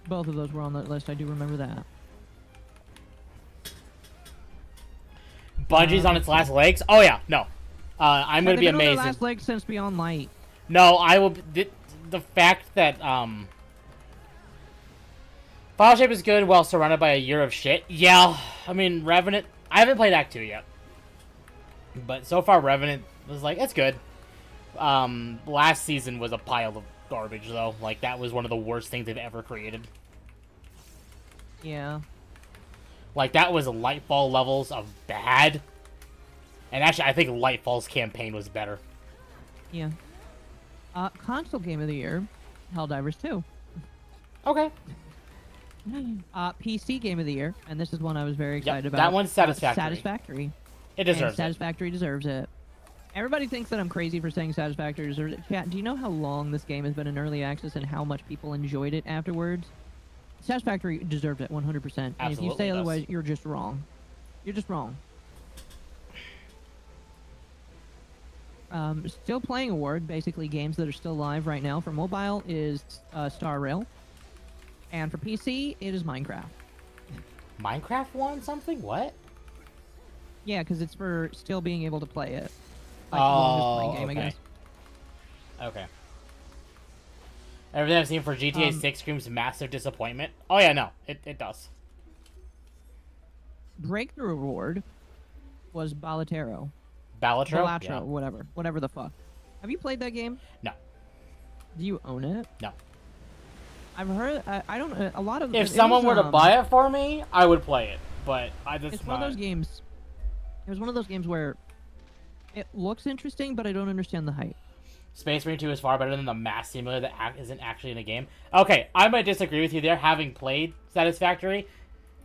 Both of those were on that list. I do remember that. Bungie's on its last legs? Oh, yeah, no. I'm going to be They've been on amazing. their last leg since Beyond Light. No, I will... The fact that, File Shape is good while surrounded by a year of shit. Yeah, I mean, Revenant... I haven't played Act 2 yet. But so far, Revenant was like, it's good. Last season was a pile of garbage, though. Like, that was one of the worst things they've ever created. Yeah. Like, that was Lightfall levels of bad. And actually, I think Lightfall's campaign was better. Yeah. Console Game of the Year, Helldivers 2. Okay. PC Game of the Year, and this is one I was very excited about. That one's Satisfactory. Satisfactory. It deserves it. Satisfactory deserves it. Everybody thinks that I'm crazy for saying Satisfactory deserves it. Chat, do you know how long this game has been in early access and how much people enjoyed it afterwards? Satisfactory deserves it 100%. And if you Absolutely say does. otherwise, you're just wrong. You're just wrong. Still Playing Award, basically games that are still live right now for mobile, is Star Rail. And for PC, it is Minecraft. Minecraft won something? What? Yeah, because it's for still being able to play it. Oh, longest playing game, I okay. guess. Okay. Everything I've seen for GTA 6 screams massive disappointment. Oh yeah, no, it does. Breakthrough Award was Balatro. Balatro? Yeah. Whatever the fuck. Have you played that game? No. Do you own it? No. I've heard. I don't. A lot of. If someone were to buy it for me, I would play it. But It's one of those games. It was one of those games where it looks interesting, but I don't understand the hype. Space Marine 2 is far better than the mass simulator that isn't actually in a game. Okay, I might disagree with you there, having played Satisfactory.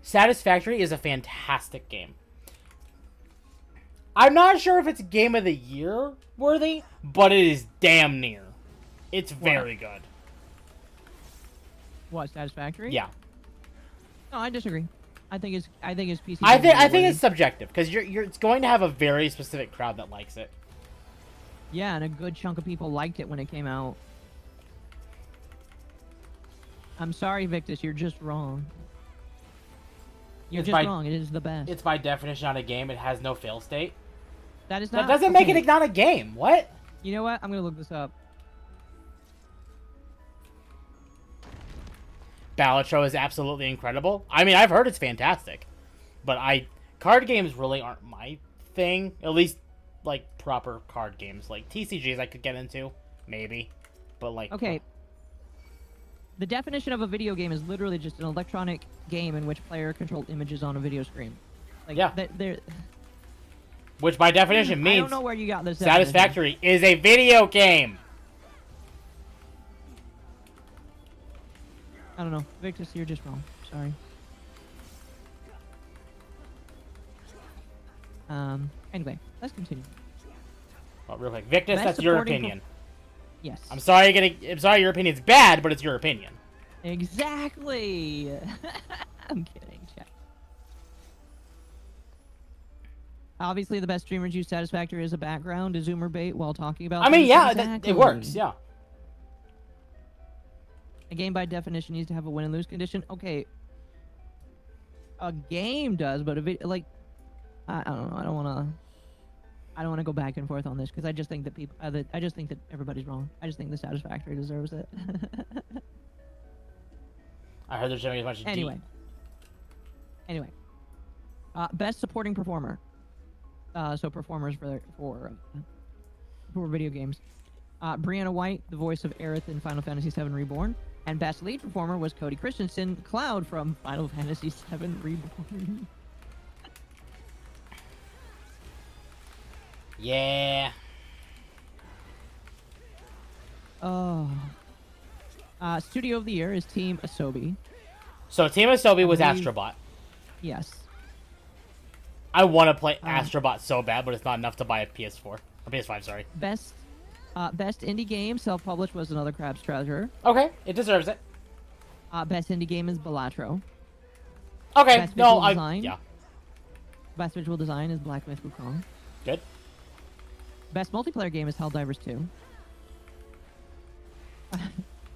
Satisfactory is a fantastic game. I'm not sure if it's Game of the Year worthy, but it is damn near. It's very good. What, Satisfactory? Yeah. No, I disagree. I think it's PC. I think it's subjective because it's going to have a very specific crowd that likes it. Yeah, and a good chunk of people liked it when it came out. I'm sorry, Victus, you're just wrong. You're just wrong. It is the best. It's by definition not a game. It has no fail state. That is not. That doesn't make it not a game. What? You know what? I'm gonna look this up. Ballot Show is absolutely incredible. I mean, I've heard it's fantastic, but card games really aren't my thing. At least like proper card games, like TCGs, I could get into maybe, but like okay. The definition of a video game is literally just an electronic game in which player-controlled images on a video screen. Like, yeah. They're... Which by definition means I don't know where you got this. Satisfactory is a video game. I don't know. Victus, you're just wrong. Sorry. Anyway, let's continue. Well, real quick. Victus, that's your opinion. Yes. I'm sorry your opinion's bad, but it's your opinion. Exactly. I'm kidding, chat. Obviously, the best streamers use Satisfactory as a background to zoomer bait while talking about. I mean, yeah, exactly. it works. Yeah. A game by definition needs to have a win and lose condition. Okay. A game does, but a video, like, I don't know. I don't want to go back and forth on this because I just think that I just think that everybody's wrong. I just think the Satisfactory deserves it. I heard there's showing as much. Anyway. Best supporting performer. So performers for video games. Brianna White, the voice of Aerith in Final Fantasy VII Reborn, and best lead performer was Cody Christensen, Cloud from Final Fantasy VII Reborn. Yeah. Oh. Studio of the Year is Team Asobi. So Team Asobi was Astrobot. Yes. I want to play Astrobot so bad, but it's not enough to buy a PS4 or PS5. Sorry. Best indie game self-published was Another Crab's Treasure. Okay, it deserves it. Best indie game is Balatro. Okay, Best no, visual design, yeah. Best visual design is Black Myth Wukong. Good. Best multiplayer game is Helldivers 2. Okay.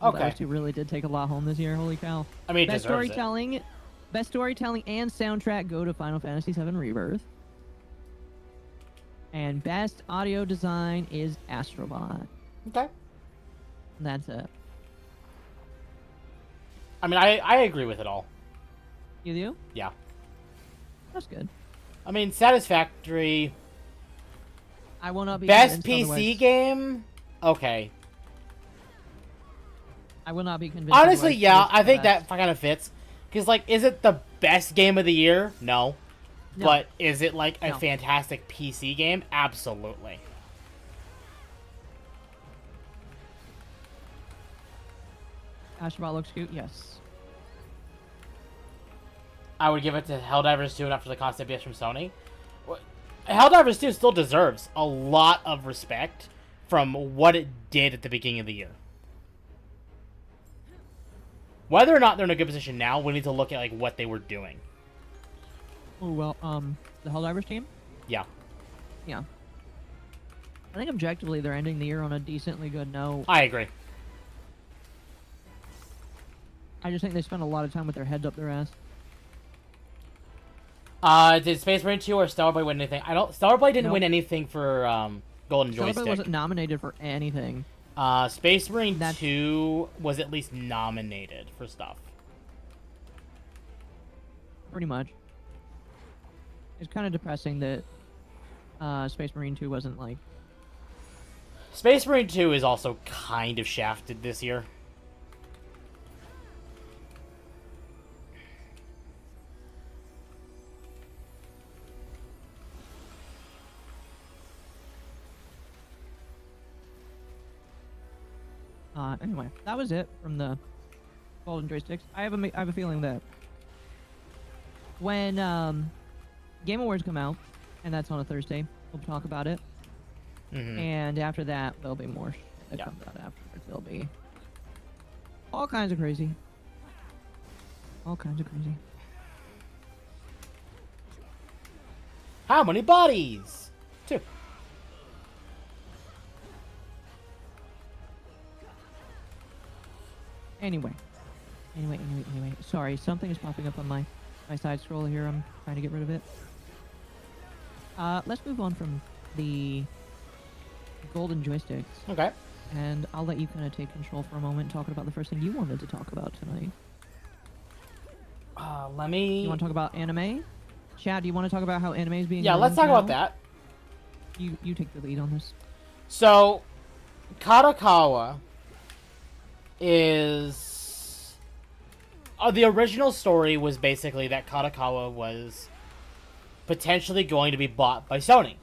Helldivers 2 really did take a lot home this year. Holy cow. I mean, it Best deserves storytelling, it. Best storytelling and soundtrack go to Final Fantasy VII Rebirth. And best audio design is Astrobot. Okay. That's it. I mean, I agree with it all. You do? Yeah. That's good. I mean, Satisfactory. I will not be Best convinced PC otherwise. game? Okay. I will not be convinced. Honestly, otherwise, yeah, it's I the think best. that kind of fits. Because, like, is it the best game of the year? No. No. But is it, like, a No. fantastic PC game? Absolutely. Astrobot looks cute. Yes. I would give it to Helldivers 2 after the constant BS from Sony. Helldivers 2 still deserves a lot of respect from what it did at the beginning of the year. Whether or not they're in a good position now, we need to look at like what they were doing. Oh well, the Helldivers team. Yeah. Yeah. I think objectively they're ending the year on a decently good note. I agree. I just think they spent a lot of time with their heads up their ass. Did Space Marine 2 or Stellar Blade win anything? Stellar Blade didn't Nope. win anything for Golden Stellar Joystick. Blade wasn't nominated for anything. Space Marine 2 was at least nominated for stuff. Pretty much. It's kind of depressing that Space Marine 2 wasn't like... Space Marine 2 is also kind of shafted this year. Anyway, that was it from the Golden Joysticks. I have a feeling that when Game Awards come out, and that's on a Thursday, we'll talk about it. And after that, there'll be more that comes out afterwards. There'll be all kinds of crazy. All kinds of crazy. How many bodies? 2. Anyway. Sorry, something is popping up on my side scroll here. I'm trying to get rid of it. Let's move on from the golden joysticks. Okay. And I'll let you kind of take control for a moment, talking about the first thing you wanted to talk about tonight. Let me... You want to talk about anime? Chad, do you want to talk about how anime is being... Yeah, let's talk about that. You take the lead on this. So, Kadokawa is... the original story was basically that Kadokawa was potentially going to be bought by Sony.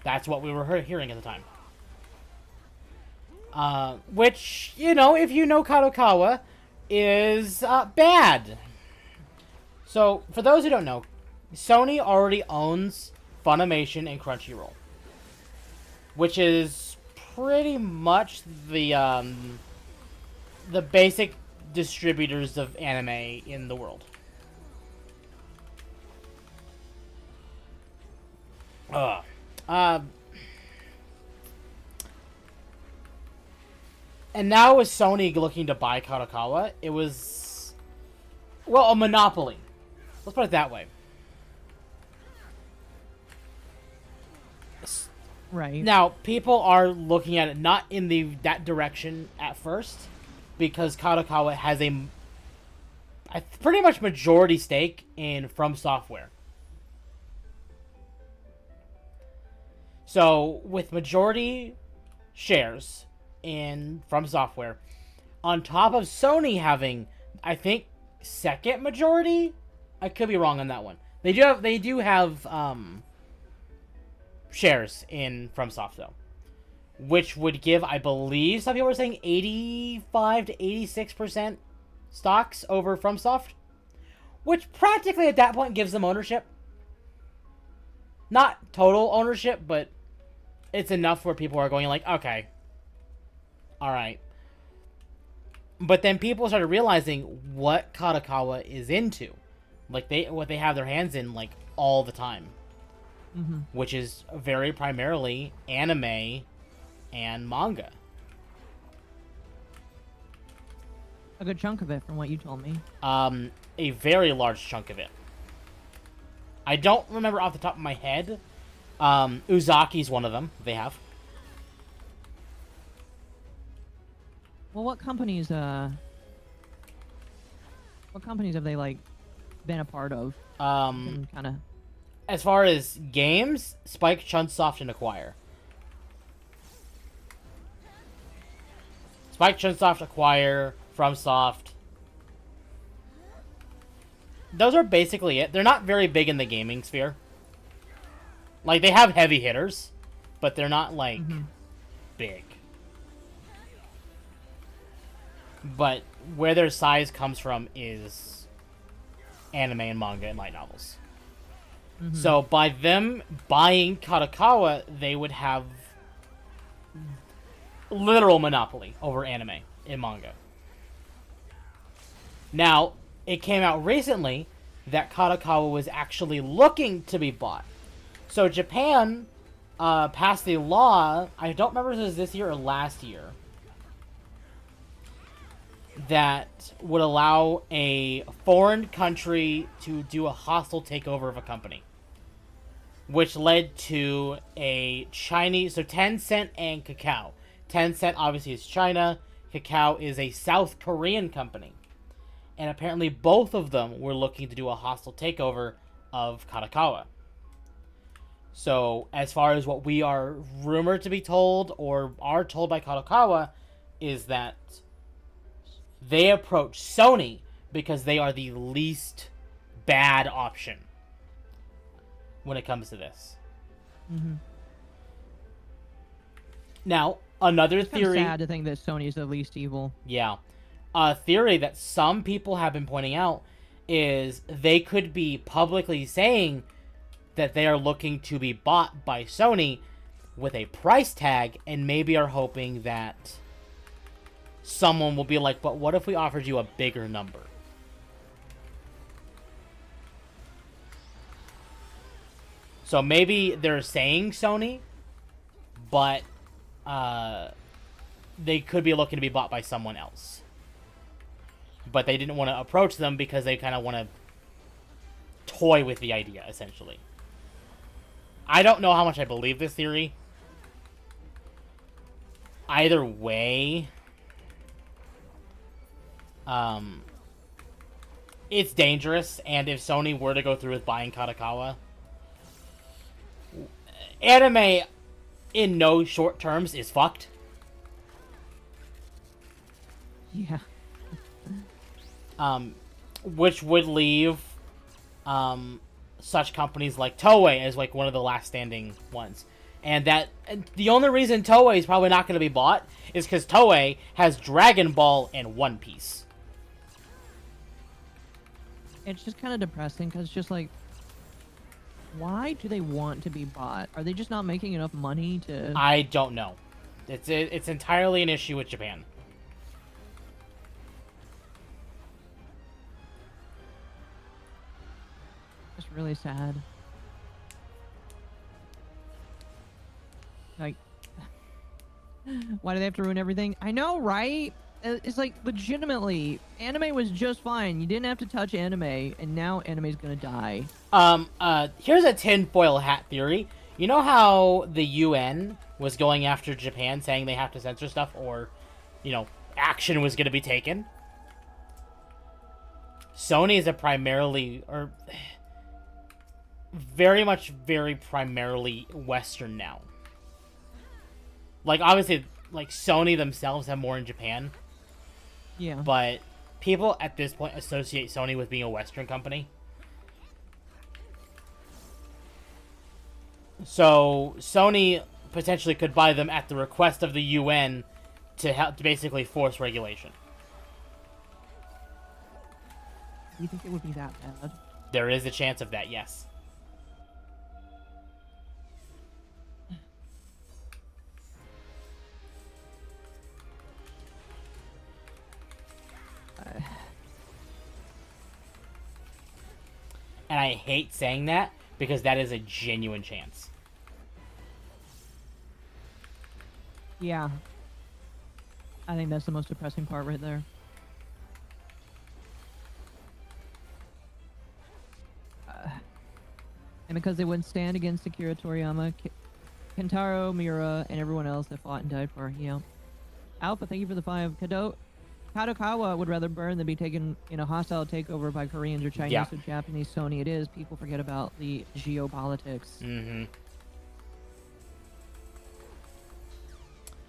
That's what we were hearing at the time. Which, you know, if you know Kadokawa, is bad. So, for those who don't know, Sony already owns Funimation and Crunchyroll, which is pretty much the basic distributors of anime in the world. And now with Sony looking to buy Kadokawa, it was, well, a monopoly. Let's put it that way. Right. Now, people are looking at it not in that direction at first, because Kadokawa has a pretty much majority stake in From Software. So, with majority shares in From Software, on top of Sony having, I think, second majority. I could be wrong on that one. They do have shares in FromSoft though, which would give, I believe, some people are saying 85 to 86% stocks over FromSoft, which practically at that point gives them ownership. Not total ownership, but it's enough where people are going like, okay, all right. But then people started realizing what Kadokawa is into, like what they have their hands in like all the time, which is very primarily anime and manga. A good chunk of it, from what you told me. A very large chunk of it. I don't remember off the top of my head. Uzaki's one of them. They have. Well, what companies have they like been a part of? Kind of. As far as games, Spike, Chunsoft, and Acquire. Spike, Chunsoft, Acquire, FromSoft. Those are basically it. They're not very big in the gaming sphere. Like, they have heavy hitters, but they're not, like, big. But where their size comes from is anime and manga and light novels. So by them buying Kadokawa, they would have literal monopoly over anime and manga. Now, it came out recently that Kadokawa was actually looking to be bought. So Japan passed a law, I don't remember if it was this year or last year, that would allow a foreign country to do a hostile takeover of a company. Which led to a Chinese, so Tencent and Kakao. Tencent obviously is China, Kakao is a South Korean company. And apparently both of them were looking to do a hostile takeover of Kadokawa. So, as far as what we are rumored to be told, or are told by Kadokawa, is that they approach Sony because they are the least bad option when it comes to this. Now, another theory... It's sad to think that Sony is the least evil. Yeah. A theory that some people have been pointing out is they could be publicly saying that they are looking to be bought by Sony with a price tag, and maybe are hoping that someone will be like, but what if we offered you a bigger number? So maybe they're saying Sony, but they could be looking to be bought by someone else. But they didn't want to approach them because they kind of want to toy with the idea, essentially. I don't know how much I believe this theory. Either way, it's dangerous, and if Sony were to go through with buying Kadokawa, anime in no short terms is fucked. Yeah. Which would leave such companies like Toei as like one of the last standing ones. And the only reason Toei is probably not going to be bought is because Toei has Dragon Ball and One Piece. It's just kind of depressing because it's just like, why do they want to be bought? Are they just not making enough money to... I don't know. It's entirely an issue with Japan. It's really sad. Like, why do they have to ruin everything? I know, right? It's like, legitimately, anime was just fine. You didn't have to touch anime, and now anime's gonna die. Here's a tinfoil hat theory. You know how the UN was going after Japan, saying they have to censor stuff, or, you know, action was gonna be taken? Sony is a primarily, or very primarily Western now. Like, obviously, like, Sony themselves have more in Japan. Yeah. But people at this point associate Sony with being a Western company. So, Sony potentially could buy them at the request of the UN to help to basically force regulation. You think it would be that bad? There is a chance of that, yes. And I hate saying that because that is a genuine chance. Yeah. I think that's the most depressing part right there. And because they wouldn't stand against Akira Toriyama, Kentaro Miura, and everyone else that fought and died for, you know. Alpha, thank you for the 5. Kadokawa would rather burn than be taken in a hostile takeover by Koreans or Chinese or Japanese. Sony it is. People forget about the geopolitics. Mm-hmm.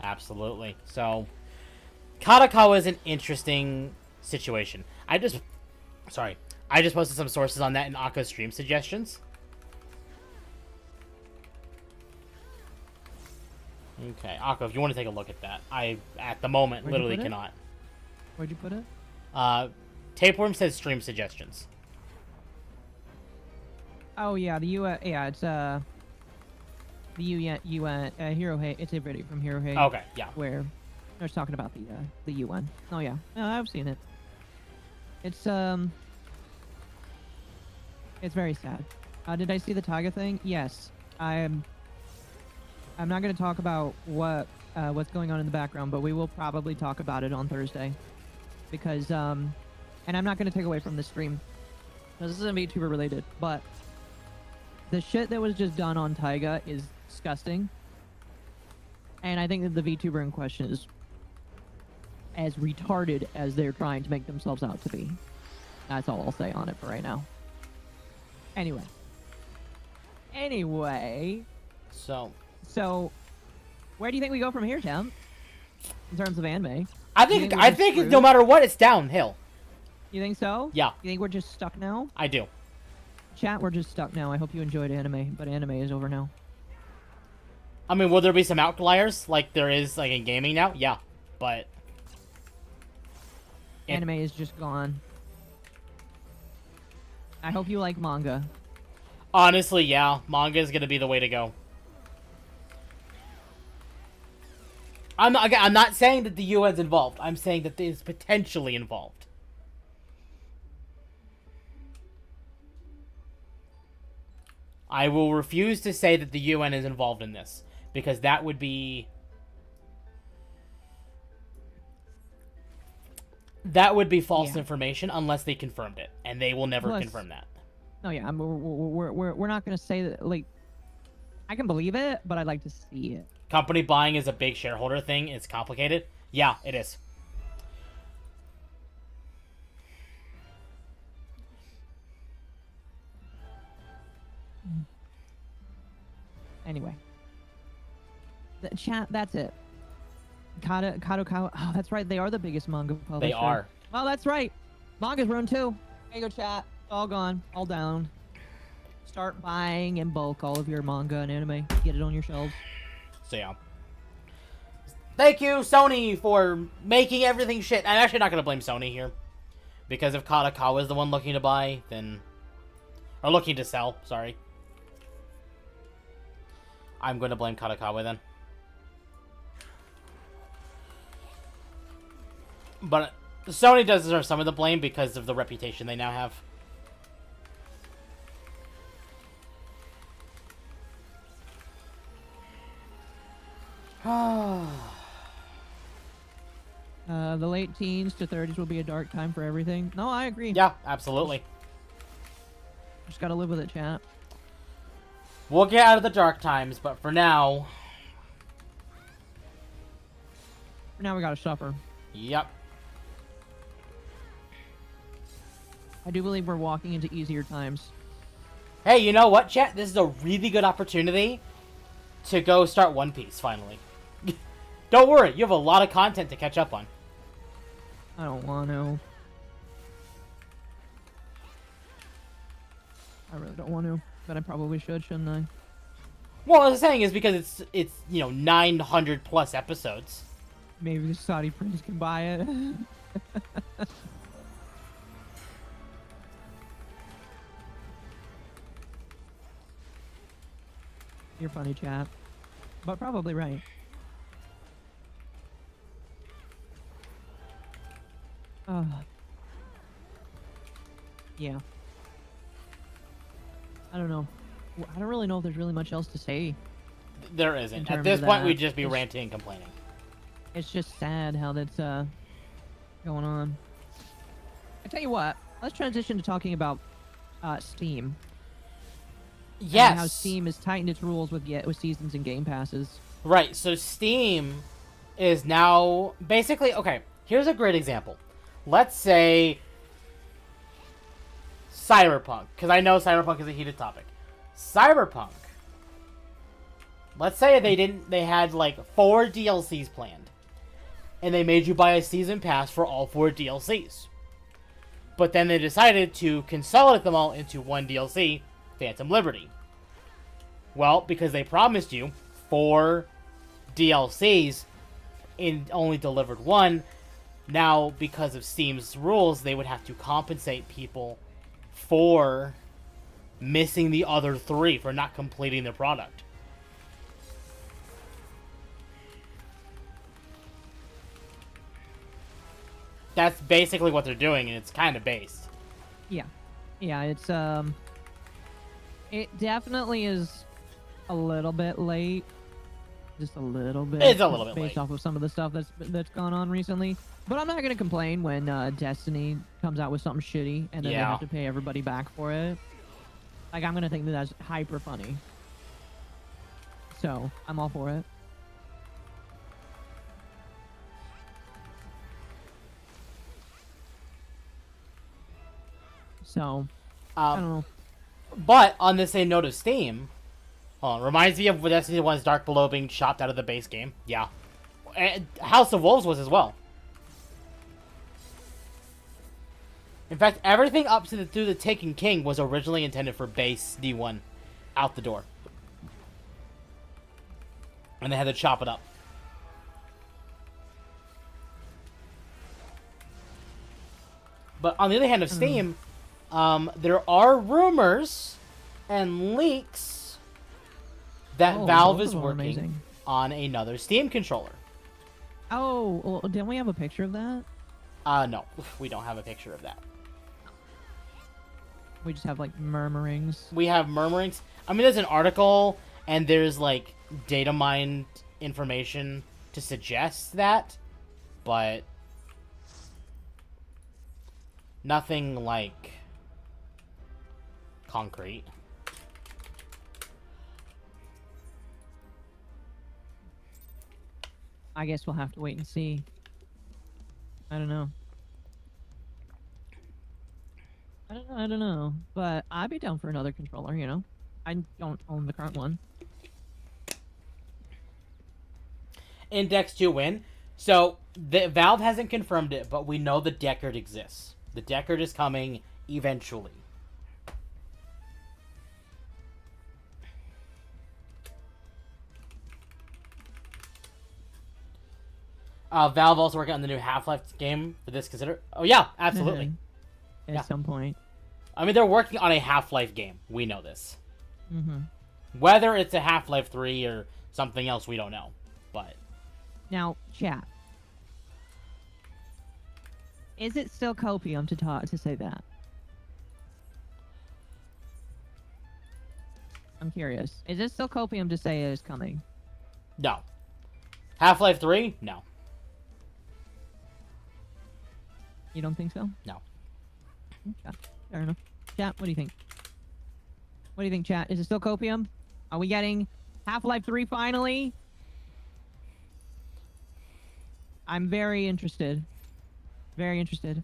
Absolutely. So, Kadokawa is an interesting situation. I just posted some sources on that in Akko's stream suggestions. Okay, Akko, if you want to take a look at that. I, at the moment, literally cannot. Where'd you put it? Tapeworm says stream suggestions. Oh yeah, the UN. Yeah, it's the UN Hero Hate. It's a video from Hero Hate. Okay, yeah. Where they're talking about the UN. Oh yeah, no, I've seen it. It's very sad. Did I see the Taiga thing? Yes. I'm not going to talk about what's going on in the background, but we will probably talk about it on Thursday. Because, and I'm not going to take away from the stream, because this isn't VTuber related, but the shit that was just done on Taiga is disgusting. And I think that the VTuber in question is as retarded as they're trying to make themselves out to be. That's all I'll say on it for right now. Anyway. So, where do you think we go from here, Tim? In terms of anime? I think no matter what, it's downhill. You think so? Yeah. You think we're just stuck now? I do. Chat, we're just stuck now. I hope you enjoyed anime, but anime is over now. I mean, will there be some outliers like there is like in gaming now? Yeah, but anime is just gone. I hope you like manga. Honestly, yeah, manga is gonna be the way to go. I'm not saying that the UN's involved. I'm saying that it's potentially involved. I will refuse to say that the UN is involved in this, because that would be false information unless they confirmed it, and they will never confirm that. No, yeah, we're not gonna say that. Like, I can believe it, but I'd like to see it. Company buying is a big shareholder thing. It's complicated. Yeah, it is. Anyway, the chat. That's it. Kadokawa. Oh, that's right. They are the biggest manga publisher. They are. Well, that's right. Manga's ruined too. There you go, chat. All gone. All down. Start buying in bulk all of your manga and anime. Get it on your shelves. So yeah. Thank you, Sony, for making everything shit. I'm actually not going to blame Sony here. Because if Kadokawa is the one looking to buy, then... Or looking to sell, sorry. I'm going to blame Kadokawa then. But Sony does deserve some of the blame because of the reputation they now have. The late teens to 30s will be a dark time for everything. No, I agree. Yeah, absolutely. Just gotta live with it, chat. We'll get out of the dark times, but for now... For now, we gotta suffer. Yep. I do believe we're walking into easier times. Hey, you know what, chat? This is a really good opportunity to go start One Piece, finally. Don't worry, you have a lot of content to catch up on. I don't want to. I really don't want to, but I probably should, shouldn't I? Well, what I was saying is because it's 900 plus episodes. Maybe the Saudi prince can buy it. You're funny, chat. But probably right. Yeah. I don't know. I don't really know if there's really much else to say. There isn't. At this point, we'd just be ranting and complaining. It's just sad how that's going on. I tell you what, let's transition to talking about Steam. Yes. And how Steam has tightened its rules with seasons and game passes. Right. So Steam is now basically okay. Here's a great example. Let's say Cyberpunk, because I know Cyberpunk is a heated topic. Cyberpunk. Let's say they had like 4 DLCs planned, and they made you buy a season pass for all 4 DLCs. But then they decided to consolidate them all into one DLC, Phantom Liberty. Well, because they promised you 4 DLCs and only delivered 1, now because of Steam's rules, they would have to compensate people for missing the other 3, for not completing the product. That's basically what they're doing, and it's kind of based. Yeah. Yeah, it's it definitely is a little bit late. Just a little bit. It's a little bit based late. off of some of the stuff that's gone on recently. But I'm not gonna complain when Destiny comes out with something shitty and then they have to pay everybody back for it. Like, I'm gonna think that that's hyper funny. So I'm all for it. So I don't know. But on the same note of Steam, reminds me of Destiny 1's Dark Below being chopped out of the base game. Yeah. And House of Wolves was as well. In fact, everything up to through the Taken King was originally intended for base D1 out the door. And they had to chop it up. But on the other hand of Steam, there are rumors and leaks that Oh, Valve both is of them are working amazing. on another Steam controller. Oh, well, didn't we have a picture of that? No, we don't have a picture of that. We just have like murmurings. We have murmurings. I mean, there's an article, and there's like data mined information to suggest that, but nothing like concrete. I guess we'll have to wait and see. I don't know. I don't know. But I'd be down for another controller, you know? I don't own the current one. Index 2 win. So, the Valve hasn't confirmed it, but we know the Deckard exists. The Deckard is coming eventually. Valve also working on the new Half-Life game for this consider. Oh yeah, absolutely. At Yeah. some point. I mean, they're working on a Half-Life game. We know this. Mm-hmm. Whether it's a Half-Life 3 or something else, we don't know. But Now, chat. Is it still copium to say that? I'm curious. Is it still copium to say it is coming? no. Half-Life 3? No. You don't think so? No. Okay. Fair enough. Chat, what do you think? What do you think, chat? Is it still copium? Are we getting Half-Life 3 finally? I'm very interested. Very interested.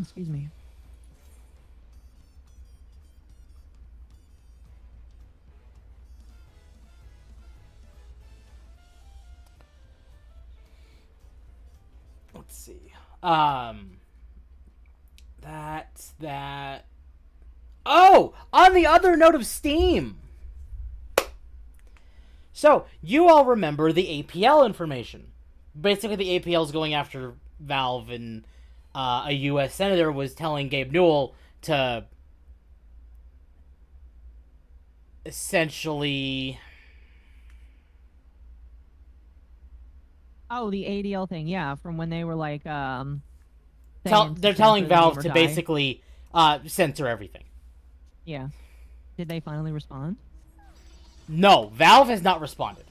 Excuse me. Let's see. That's that. Oh! On the other note of Steam! So, you all remember the APL information. Basically, the APL is going after Valve, and a U.S. senator was telling Gabe Newell to essentially... Oh, the ADL thing, yeah, from when they were like, they're saying to telling censor the Valve game or to die. basically censor everything. Yeah. Did they finally respond? No, Valve has not responded.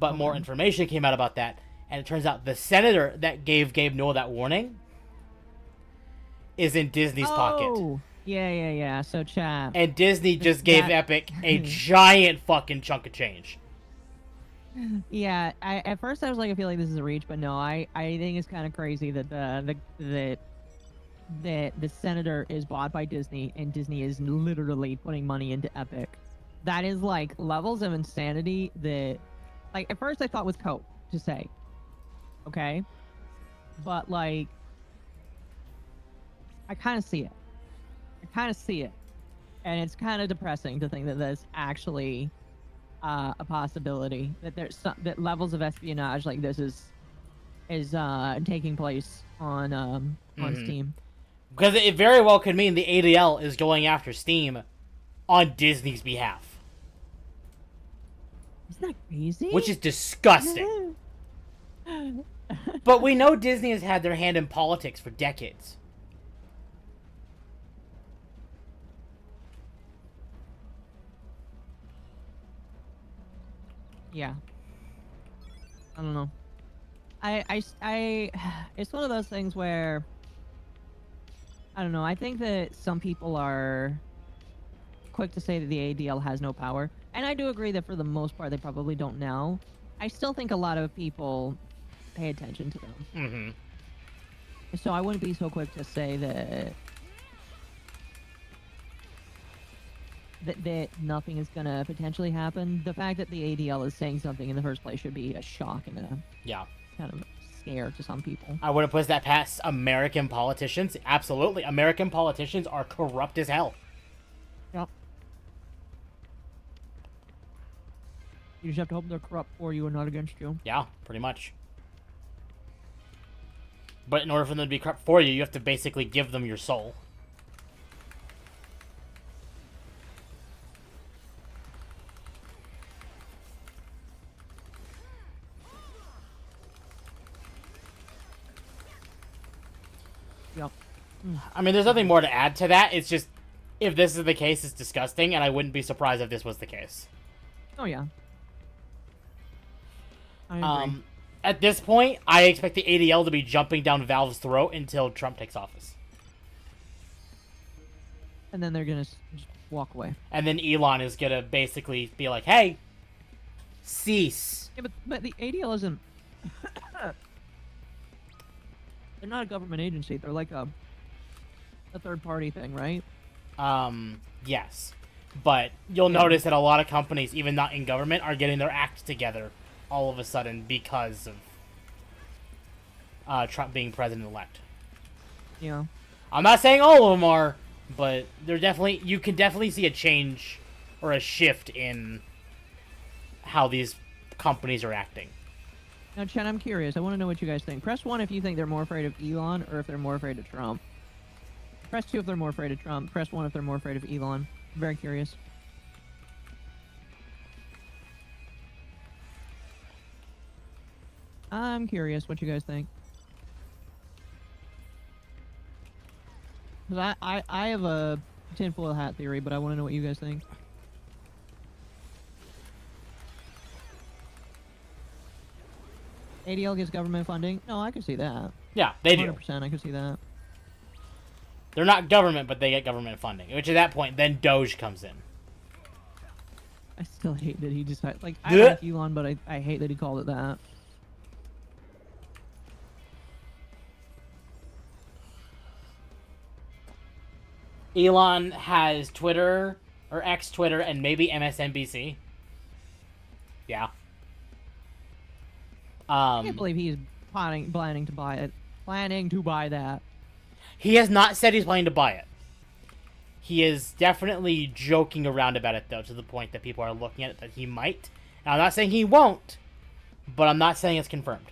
But more Okay. information came out about that, and it turns out the senator that gave Gabe Newell that warning is in Disney's pocket. Oh, yeah. So, chat. And Disney just gave That- Epic a giant fucking chunk of change. Yeah, at first I was like, I feel like this is a reach, but no, I think it's kind of crazy that the senator is bought by Disney and Disney is literally putting money into Epic. That is like levels of insanity that, like, at first I thought was cope to say, okay, but like, I kind of see it. And it's kind of depressing to think that that's actually a possibility, that there's that levels of espionage like this is taking place on Steam. Because it very well could mean the ADL is going after Steam on Disney's behalf. Isn't that crazy? Which is disgusting. But we know Disney has had their hand in politics for decades. Yeah. I don't know. It's one of those things where, I don't know, I think that some people are quick to say that the ADL has no power. And I do agree that for the most part, they probably don't now. I still think a lot of people pay attention to them. Mm-hmm. So I wouldn't be so quick to say that nothing is gonna potentially happen. The fact that the ADL is saying something in the first place should be a shock and a Yeah. kind of scare to some people. I would have put that past American politicians. Absolutely. American politicians are corrupt as hell. Yep. You just have to hope they're corrupt for you and not against you. Yeah, pretty much. But in order for them to be corrupt for you, you have to basically give them your soul. Yep. I mean, there's nothing more to add to that. It's just, if this is the case, it's disgusting, and I wouldn't be surprised if this was the case. Oh yeah. I agree. At this point, I expect the ADL to be jumping down Valve's throat until Trump takes office. And then they're gonna just walk away. And then Elon is gonna basically be like, hey, cease. Yeah, but the ADL isn't... They're not a government agency. They're like a third-party thing, right? Yes. But you'll notice that a lot of companies, even not in government, are getting their act together all of a sudden because of Trump being president-elect. Yeah. I'm not saying all of them are, but you can definitely see a change or a shift in how these companies are acting. Now, Chen, I'm curious. I want to know what you guys think. Press 1 if you think they're more afraid of Elon or if they're more afraid of Trump. Press 2 if they're more afraid of Trump. Press 1 if they're more afraid of Elon. I'm very curious. I'm curious what you guys think. 'Cause I have a tinfoil hat theory, but I want to know what you guys think. ADL gets government funding? No, I can see that. Yeah, they do. 100%, I can see that. They're not government, but they get government funding. Which at that point, then Doge comes in. I still hate that he decided. Like, I like Elon, but I hate that he called it that. Elon has Twitter, or X-Twitter, and maybe MSNBC. Yeah. I can't believe he's planning to buy it. Planning to buy that. He has not said he's planning to buy it. He is definitely joking around about it, though, to the point that people are looking at it that he might. And I'm not saying he won't, but I'm not saying it's confirmed.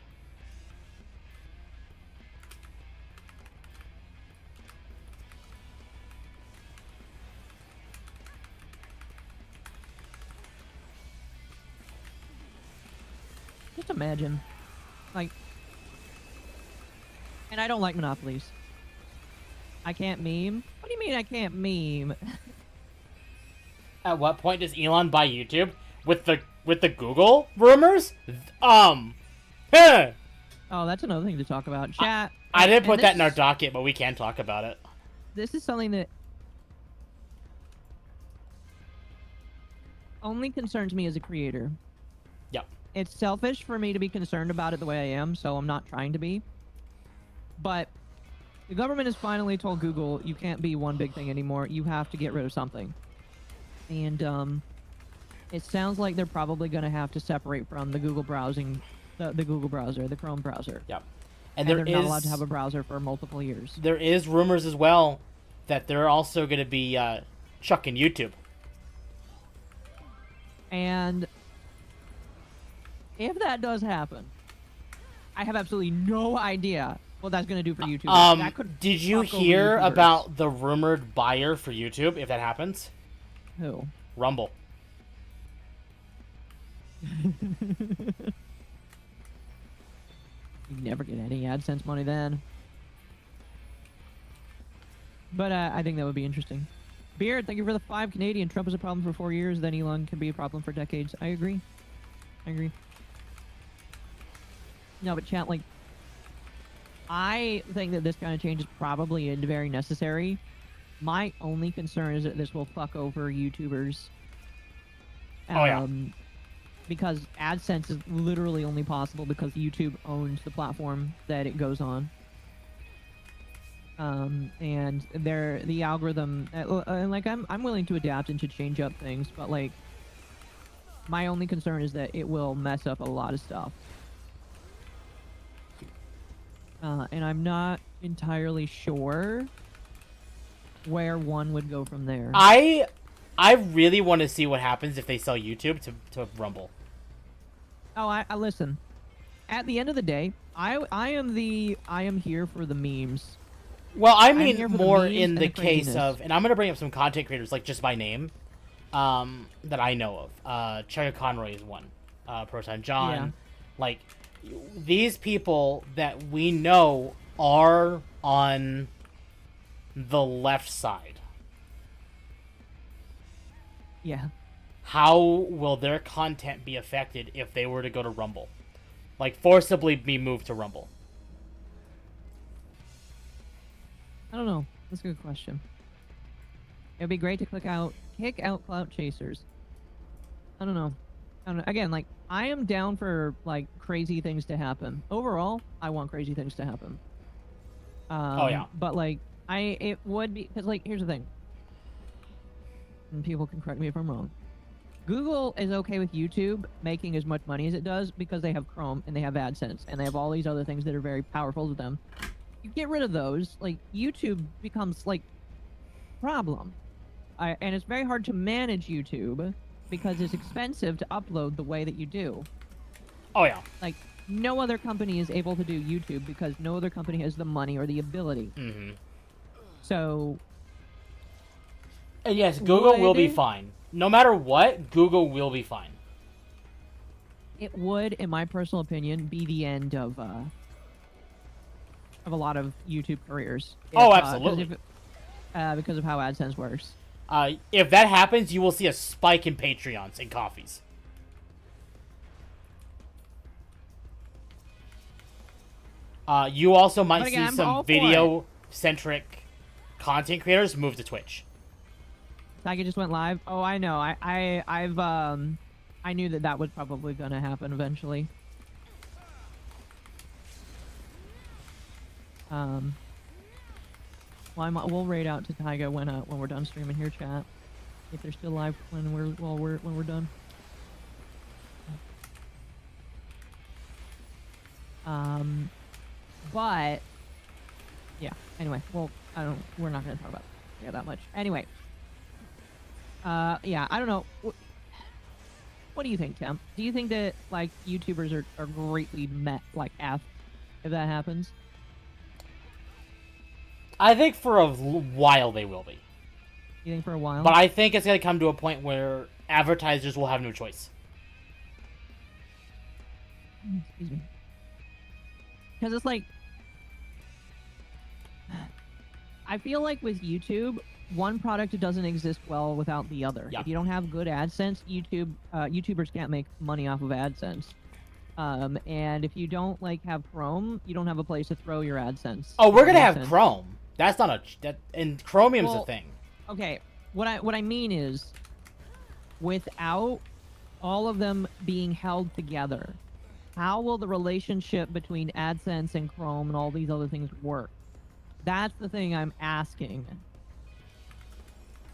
Just imagine. Like... And I don't like monopolies. I can't meme? What do you mean I can't meme? At what point does Elon buy YouTube? With the Google rumors? Huh. Oh, that's another thing to talk about. Chat. I didn't put that in our docket, but we can talk about it. This is something that only concerns me as a creator. Yep. It's selfish for me to be concerned about it the way I am, so I'm not trying to be. But the government has finally told Google, you can't be one big thing anymore. You have to get rid of something. And it sounds like they're probably going to have to separate from the Google browsing, the Google browser, the Chrome browser. Yep. And they're not allowed to have a browser for multiple years. There is rumors as well that they're also going to be chucking YouTube. And if that does happen, I have absolutely no idea what that's going to do for YouTube. That could did you fuck over hear YouTubers. about the rumored buyer for YouTube, if that happens? Who? Rumble. You never get any AdSense money then. But I think that would be interesting. Beard, thank you for the 5 Canadian. Trump is a problem for 4 years, then Elon can be a problem for decades. I agree. I agree. No, but chat, like, I think that this kind of change is probably very necessary. My only concern is that this will fuck over YouTubers. Oh, yeah. Because AdSense is literally only possible because YouTube owns the platform that it goes on. And the algorithm, like, I'm willing to adapt and to change up things, but, like, my only concern is that it will mess up a lot of stuff. And I'm not entirely sure where one would go from there. I really want to see what happens if they sell YouTube to Rumble. Oh, I listen. At the end of the day, I am here for the memes. Well, I I'm mean here for the more memes in and the the case craziness. of, and I'm gonna bring up some content creators like just by name, that I know of. Chugga Conroy is one. Proton John, Yeah. like these people that we know are on the left side. Yeah. How will their content be affected if they were to go to Rumble? Like, forcibly be moved to Rumble? I don't know. That's a good question. It'd be great to kick out clout chasers. I don't know. Again, like, I am down for, like, crazy things to happen. Overall, I want crazy things to happen. Oh, yeah. But, like, it would be... Because, like, here's the thing. And people can correct me if I'm wrong. Google is okay with YouTube making as much money as it does because they have Chrome and they have AdSense and they have all these other things that are very powerful to them. You get rid of those, like, YouTube becomes, like, problem. And it's very hard to manage YouTube because it's expensive to upload the way that you do. Oh, yeah. Like, no other company is able to do YouTube because no other company has the money or the ability. Mm-hmm. So... And yes, Google will be fine. No matter what, Google will be fine. It would, in my personal opinion, be the end of a lot of YouTube careers. Oh, absolutely. Because of how AdSense works. If that happens, you will see a spike in Patreons and coffees. You also might see some video-centric content creators move to Twitch. Tiger just went live. Oh, I know. I knew that was probably gonna happen eventually. Well, we'll raid out to Taiga when we're done streaming here, chat. If they're still live when we're done. But yeah. Anyway, well, we're not gonna talk about it that much. Anyway. Yeah, I don't know. What do you think, Temp? Do you think that, like, YouTubers are greatly if that happens? I think for a while they will be. You think for a while? But I think it's going to come to a point where advertisers will have no choice. Excuse me. Because it's like... I feel like with YouTube, one product doesn't exist well without the other. Yeah. If you don't have good AdSense, YouTubers can't make money off of AdSense. And if you don't, like, have Chrome, you don't have a place to throw your AdSense. Oh, we're going to have Chrome. That's not and Chromium's a thing. Okay, what I mean is, without all of them being held together, how will the relationship between AdSense and Chrome and all these other things work? That's the thing I'm asking.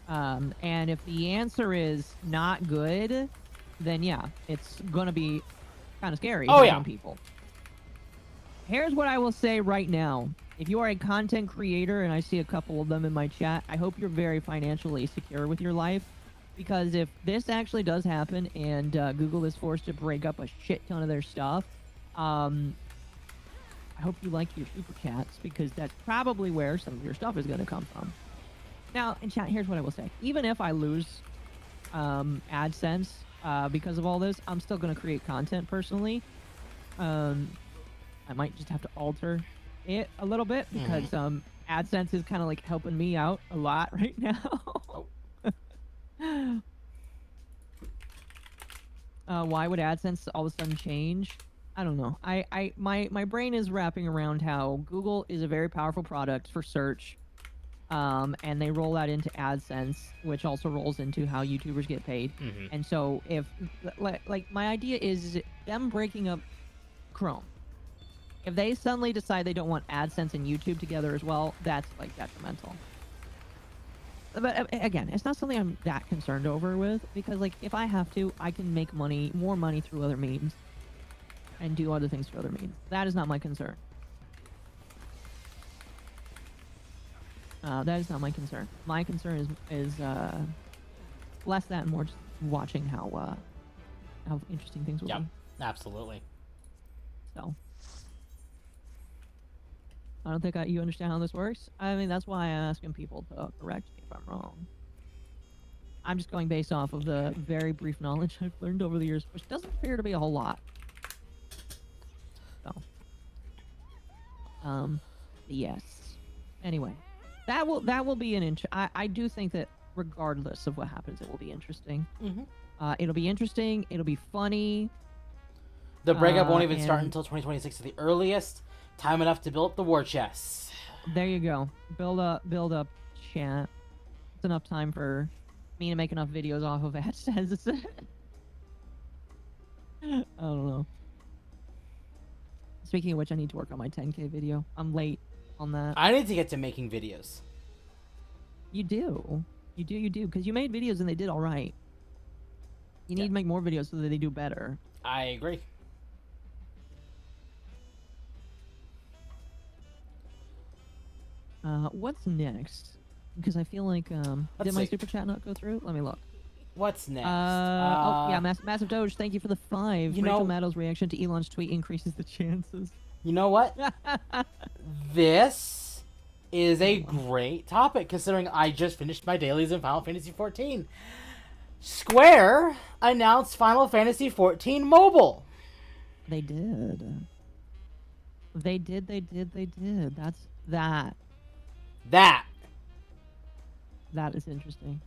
And if the answer is not good, then yeah, it's gonna be kind of scary for some people. Here's what I will say right now. If you are a content creator, and I see a couple of them in my chat, I hope you're very financially secure with your life. Because if this actually does happen and Google is forced to break up a shit ton of their stuff, I hope you like your super chats, because that's probably where some of your stuff is going to come from. Now, in chat, here's what I will say. Even if I lose AdSense because of all this, I'm still going to create content personally. I might just have to alter it a little bit, because AdSense is kind of like helping me out a lot right now. Why would AdSense all of a sudden change? I don't know. My brain is wrapping around how Google is a very powerful product for search, and they roll that into AdSense, which also rolls into how YouTubers get paid. And so if, like, my idea is them breaking up Chrome. If they suddenly decide they don't want AdSense and YouTube together as well, that's, like, detrimental. But again, it's not something I'm that concerned over with, because, like, if I have to, I can make more money through other means, and do other things through other means. That is not my concern. That is not my concern. My concern is less that and more just watching how interesting things will be. Absolutely. So, I don't think you understand how this works. I mean, that's why I'm asking people to correct me if I'm wrong. I'm just going based off of the very brief knowledge I've learned over the years, which doesn't appear to be a whole lot. So, yes. Anyway, That will be an I do think that regardless of what happens, it will be interesting. Mm-hmm. It'll be interesting. It'll be funny. The breakup won't even start and- until 2026 at the earliest. Time enough to build up the war chests. There you go. Build up chat. It's enough time for me to make enough videos off of AdSense. I don't know. Speaking of which, I need to work on my 10K video. I'm late on that. I need to get to making videos. You do, because you made videos and they did all right. You need to make more videos so that they do better. I agree. What's next? Because I feel like did my super chat not go through? Let me look. What's next? Oh yeah, Massive Doge. Thank you for the 5. You Rachel know- Maddow's reaction to Elon's tweet increases the chances. You know what? This is a great topic, considering I just finished my dailies in Final Fantasy XIV. Square announced Final Fantasy XIV Mobile. They did. They did. That's that. That. That is interesting.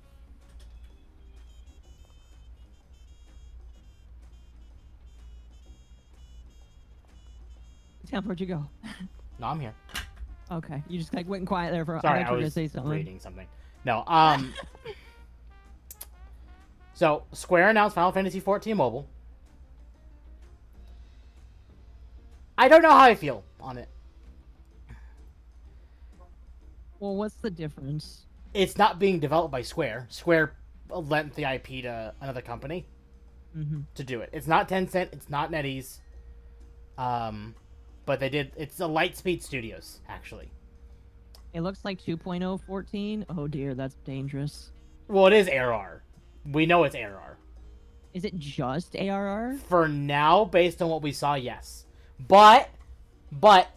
Sam, where'd you go? No, I'm here. Okay, you just like went quiet there for. Sorry, I I thought you were gonna was say something. reading something. No, So, Square announced Final Fantasy XIV Mobile. I don't know how I feel on it. Well, what's the difference? It's not being developed by Square. Square lent the IP to another company to do it. It's not Tencent. It's not NetEase. But they did. It's the Lightspeed Studios, actually. It looks like 2.014. Oh dear, that's dangerous. Well, it is ARR. We know it's ARR. Is it just ARR? For now, based on what we saw, yes. But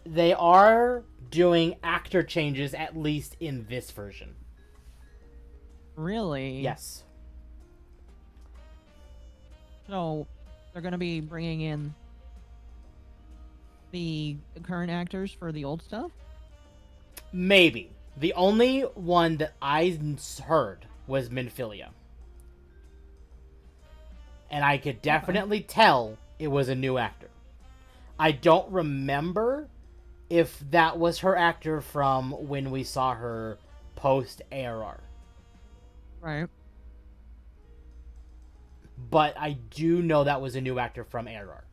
they are doing actor changes, at least in this version. Really? Yes. So they're gonna be bringing in the current actors for the old stuff? Maybe. The only one that I heard was Minfilia. And I could definitely tell it was a new actor. I don't remember if that was her actor from when we saw her post ARR. Right. But I do know that was a new actor from ARR.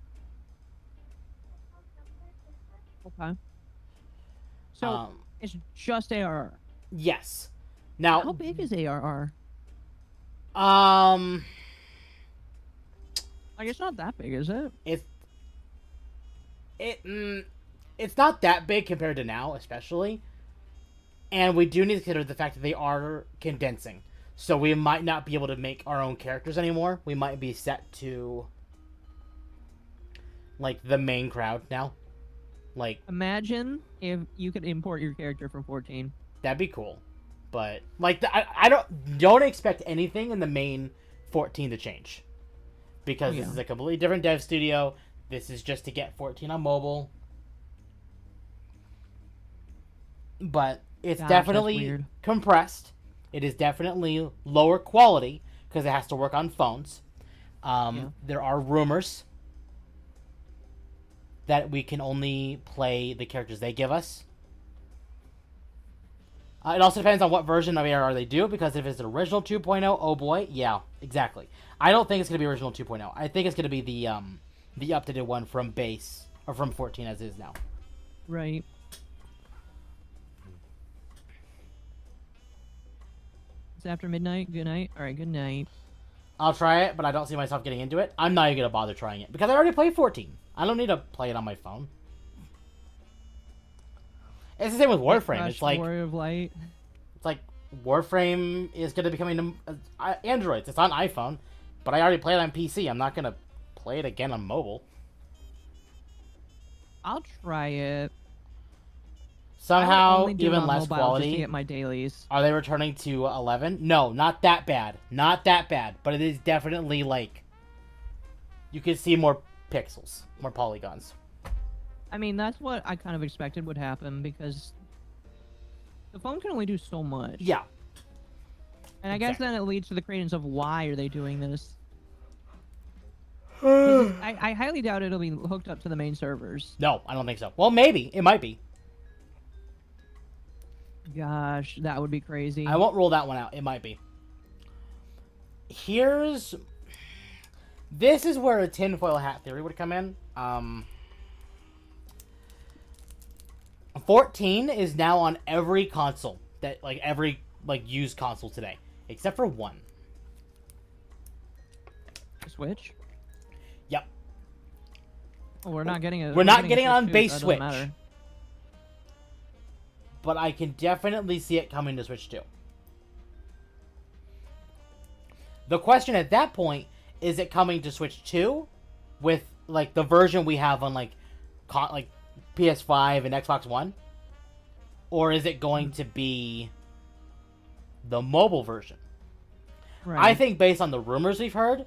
Okay. So it's just ARR. Yes. Now, How big is ARR? Like, it's not that big, is it? It's not that big compared to now, especially. And we do need to consider the fact that they are condensing. So we might not be able to make our own characters anymore. We might be set to, like, the main crowd now. Like, Imagine if you could import your character from 14. that'd be cool. But, like, I don't expect anything in the main 14 to change. Because this is a completely different dev studio. This is just to get 14 on mobile. But it's definitely compressed. It is definitely lower quality because it has to work on phones. There are rumors that we can only play the characters they give us. It also depends on what version of ARR they do, because if it's the original 2.0, oh boy, yeah, exactly. I don't think it's going to be original 2.0. I think it's going to be the updated one from base, or from 14 as is now. Right. It's after midnight. Good night. All right, good night. I'll try it, but I don't see myself getting into it. I'm not even going to bother trying it, because I already played 14. I don't need to play it on my phone. It's the same with Warframe. It's like Warrior of Light. It's like Warframe is going to be coming to Androids. It's on iPhone, but I already played it on PC. I'm not going to play it again on mobile. I'll try it. Somehow, only do it even on less mobile quality. just to get my dailies. Are they returning to 11? No, not that bad. Not that bad, but it is definitely like you can see more pixels, more polygons. I mean, that's what I kind of expected would happen, because the phone can only do so much. Yeah. And I guess Exactly. then it leads to the credence of why are they doing this? 'Cause I highly doubt it'll be hooked up to the main servers. No, I don't think so. Well, maybe. It might be. Gosh, that would be crazy. I won't rule that one out. It might be. This is where a tinfoil hat theory would come in. 14 is now on every console that every used console today, except for one. Switch? Yep. Oh, we're not getting it. We're not getting it Switch on too, base so that Switch. doesn't matter. But I can definitely see it coming to Switch 2. The question at that point is it coming to Switch 2 with the version we have on PS5 and Xbox One, or is it going to be the mobile version? Right. I think based on the rumors we've heard,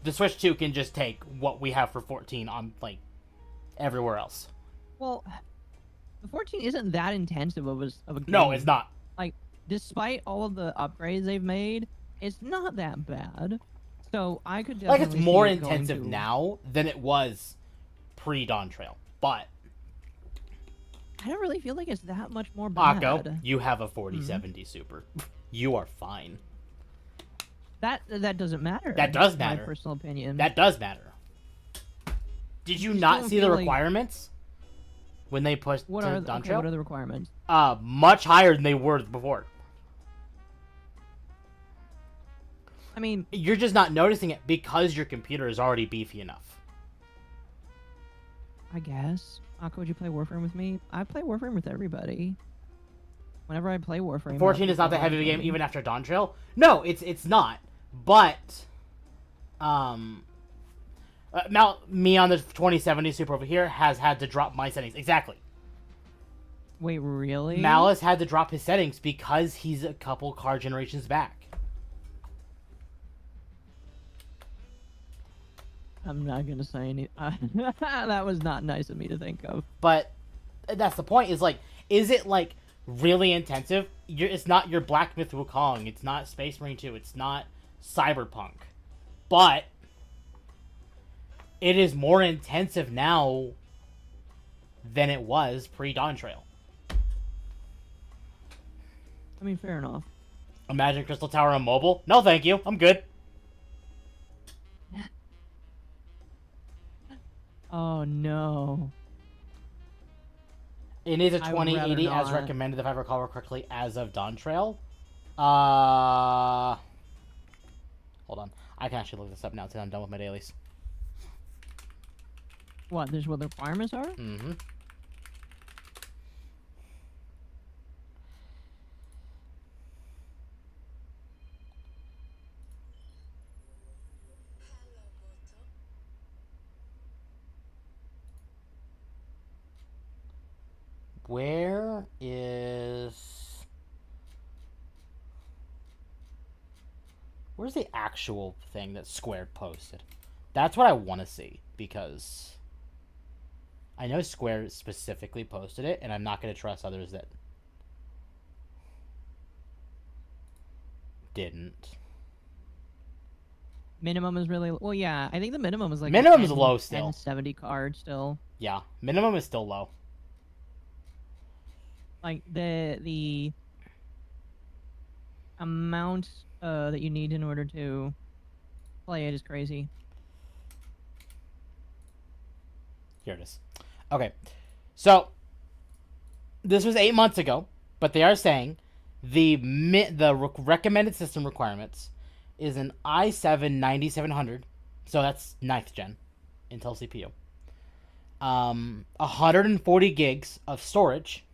the Switch 2 can just take what we have for 14 on everywhere else. Well, the 14 isn't that intensive of a game. No, it's not. Despite all of the upgrades they've made, it's not that bad. So I could definitely It's more see it going intensive to... now than it was pre-Dawn Trail. But I don't really feel like it's that much more bad. Occo, you have a 4070 Super. You are fine. That doesn't matter. That does in matter. My personal opinion. That does matter. Did you I not don't see the feel like- requirements when they pushed what to are Dawn okay, Trail? what are the requirements? Much higher than they were before. I mean, You're just not noticing it because your computer is already beefy enough. I guess. Akko, would you play Warframe with me? I play Warframe with everybody. Whenever I play Warframe... 14 is not that heavy of a game even after Dawn Trail. No, it's not. But now me on the 2070 Super over here has had to drop my settings. Exactly. Wait, really? Malice had to drop his settings because he's a couple car generations back. I'm not gonna say any... that was not nice of me to think of. But that's the point, is it really intensive? It's not your Black Myth Wukong, it's not Space Marine 2, it's not Cyberpunk. But it is more intensive now than it was pre-Dawn Trail. I mean, fair enough. Imagine Crystal Tower on mobile? No, thank you. I'm good. Oh, no. It is a I would rather 2080 as not. recommended, if I recall correctly, as of Dawn Trail. Hold on. I can actually look this up now since I'm done with my dailies. What, this is what the requirements are? Mm-hmm. Where is... Where's the actual thing that Square posted? That's what I want to see, because I know Square specifically posted it, and I'm not going to trust others that didn't. Minimum is really... Well, yeah, I think the minimum is Minimum is low still. 1070 card still. Yeah, minimum is still low. The amount that you need in order to play it is crazy. Here it is. Okay, so this was 8 months ago, but they are saying the recommended system requirements is an i7-9700, so that's 9th gen Intel CPU. 140 gigs of storage.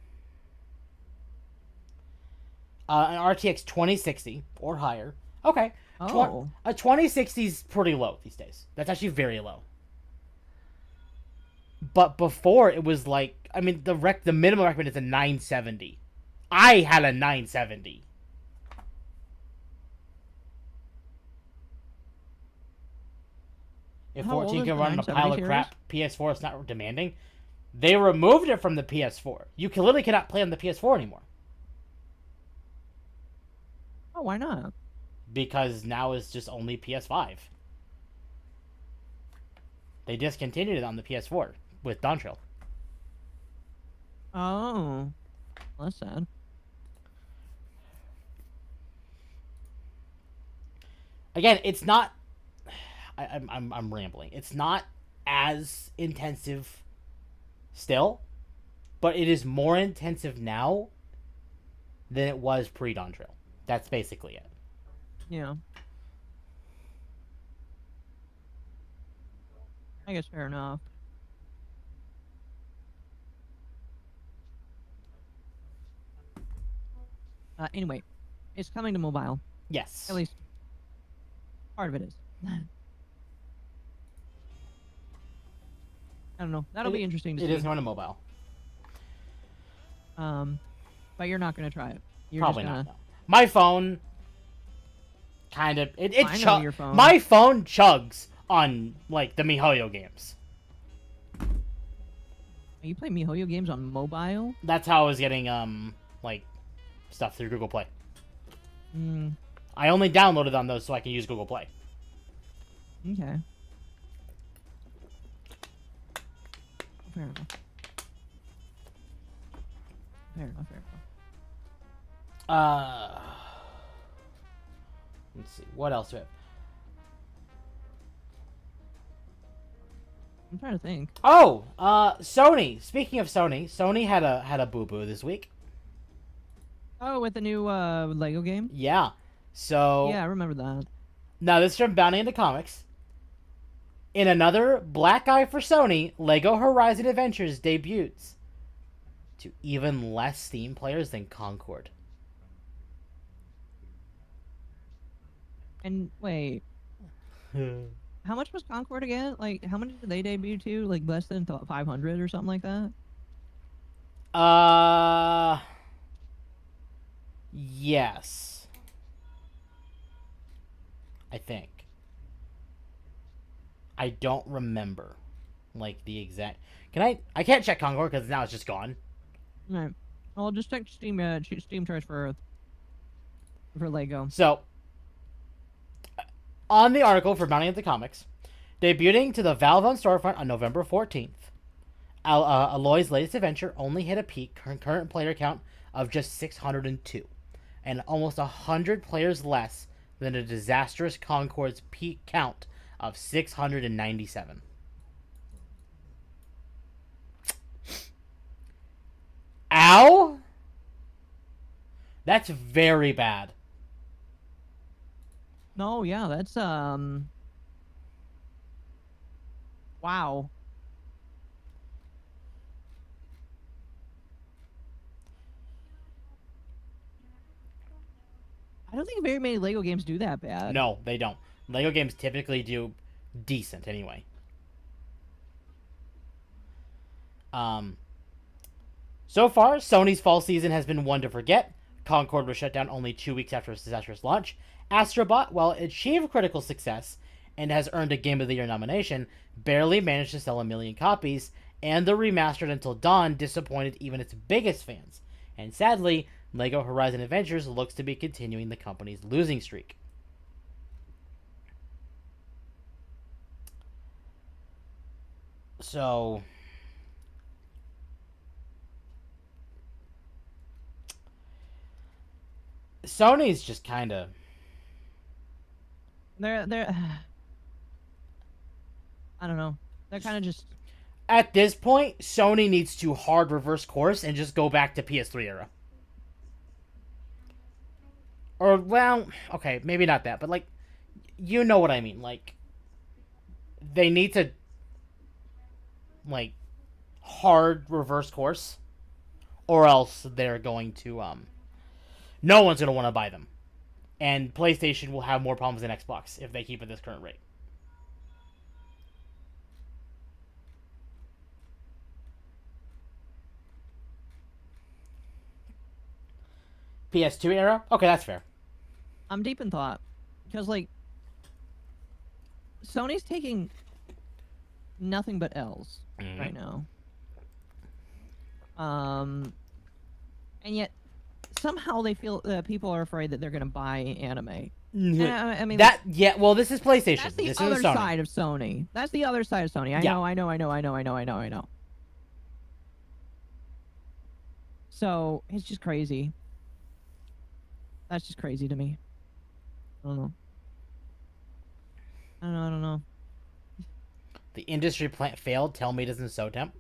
An RTX 2060 or higher. Okay. Oh. A 2060 is pretty low these days. That's actually very low. But before it was the minimum recommended is a 970. I had a 970. If How old 14 is can the run a 970 pile of crap, PS4 is not demanding. They removed it from the PS4. You literally cannot play on the PS4 anymore. Oh, why not? Because now it's just only PS5. They discontinued it on the PS4 with Dawn Trail. Oh, well, that's sad. Again, it's not. I'm rambling. It's not as intensive still, but it is more intensive now than it was pre Dawn Trail. That's basically it. Yeah. I guess fair enough. Anyway, it's coming to mobile. Yes. At least part of it is. I don't know. That'll be interesting to see. It is going to mobile. But you're not gonna try it. You're Probably just gonna... not. No. My phone kind of I know your phone. My phone chugs on like the MiHoYo games. You play MiHoYo games on mobile? That's how I was getting like stuff through Google Play. Hmm. I only downloaded on those so I can use Google Play. Okay. Fair enough. Fair enough. Let's see. What else do we have? I'm trying to think. Oh, Sony. Speaking of Sony, Sony had a boo-boo this week. Oh, with the new Lego game? Yeah. So Yeah, I remember that. now this is from Bounty into Comics. In another black eye for Sony, Lego Horizon Adventures debuts to even less Steam players than Concord. And wait, how much was Concord again? Like, how many did they debut to? Like, less than 500 or something like that? Yes. I think. I don't remember, like, the exact... I can't check Concord because now it's just gone. Right. Well, I'll just check Steam Steam charts for Lego. So, on the article for Bounty into Comics, debuting to the Valve on storefront on November 14th, Aloy's latest adventure only hit a peak current player count of just 602, and almost 100 players less than a disastrous Concord's peak count of 697. Ow! That's very bad. No, yeah, that's wow. I don't think very many Lego games do that bad. No, they don't. Lego games typically do decent anyway. So far, Sony's fall season has been one to forget. Concord was shut down only 2 weeks after its disastrous launch. Astrobot, while it achieved critical success and has earned a Game of the Year nomination, barely managed to sell 1 million copies, and the remastered Until Dawn disappointed even its biggest fans. And sadly, LEGO Horizon Adventures looks to be continuing the company's losing streak. So, Sony's just kind of... They're I don't know. They're kind of just... At this point, Sony needs to hard reverse course and just go back to PS3 era. Or, well, okay, maybe not that, but, like, you know what I mean. Like, they need to, like, hard reverse course, or else they're going to, no one's going to want to buy them. And PlayStation will have more problems than Xbox if they keep at this current rate. PS2 era? Okay, that's fair. I'm deep in thought. Because, like, Sony's taking nothing but L's right now. And yet, somehow they feel people are afraid that they're going to buy anime. I mean, well, this is PlayStation. that's the this other is Sony. side of Sony. That's the other side of Sony. I know. So it's just crazy. That's just crazy to me. I don't know. The industry plant failed. Tell me it isn't so, Temp.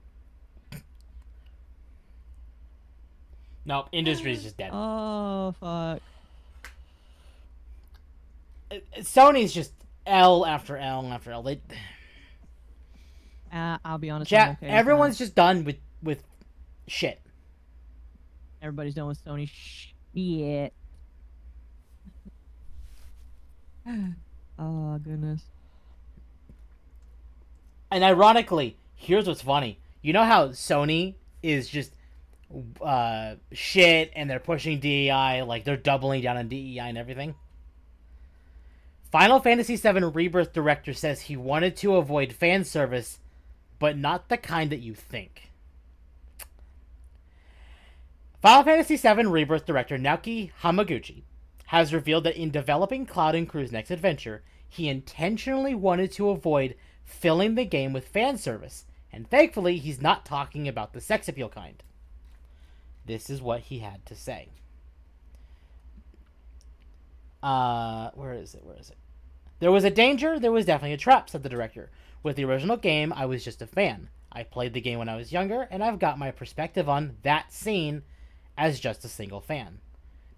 No, industry's just dead. Oh, fuck. Sony's just L after L after L. I'll be honest. I'm okay with everyone's that. just done with shit. Everybody's done with Sony shit. Oh, goodness. And ironically, here's what's funny. You know how Sony is just shit and they're pushing DEI, like they're doubling down on DEI and everything? Final Fantasy VII Rebirth director says he wanted to avoid fan service, but not the kind that you think. Final Fantasy VII Rebirth director Naoki Hamaguchi has revealed that in developing Cloud & Crew's next adventure, he intentionally wanted to avoid filling the game with fan service, and thankfully he's not talking about the sex appeal kind. This is what he had to say. Where is it? There was a danger, there was definitely a trap, said the director. With the original game, I was just a fan. I played the game when I was younger, and I've got my perspective on that scene as just a single fan.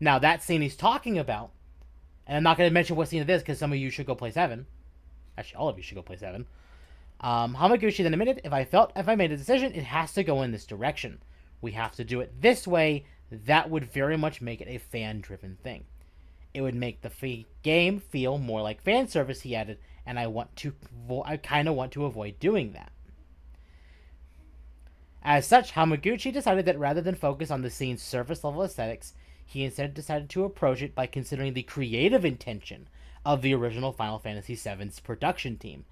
Now, that scene he's talking about, and I'm not going to mention what scene it is because some of you should go play 7. Actually, all of you should go play 7. Hamaguchi then admitted, if I made a decision, it has to go in this direction. We have to do it this way. That would very much make it a fan-driven thing. It would make the game feel more like fan service, he added, and I kind of want to avoid doing that. As such, Hamaguchi decided that rather than focus on the scene's surface-level aesthetics, he instead decided to approach it by considering the creative intention of the original Final Fantasy VII's production team.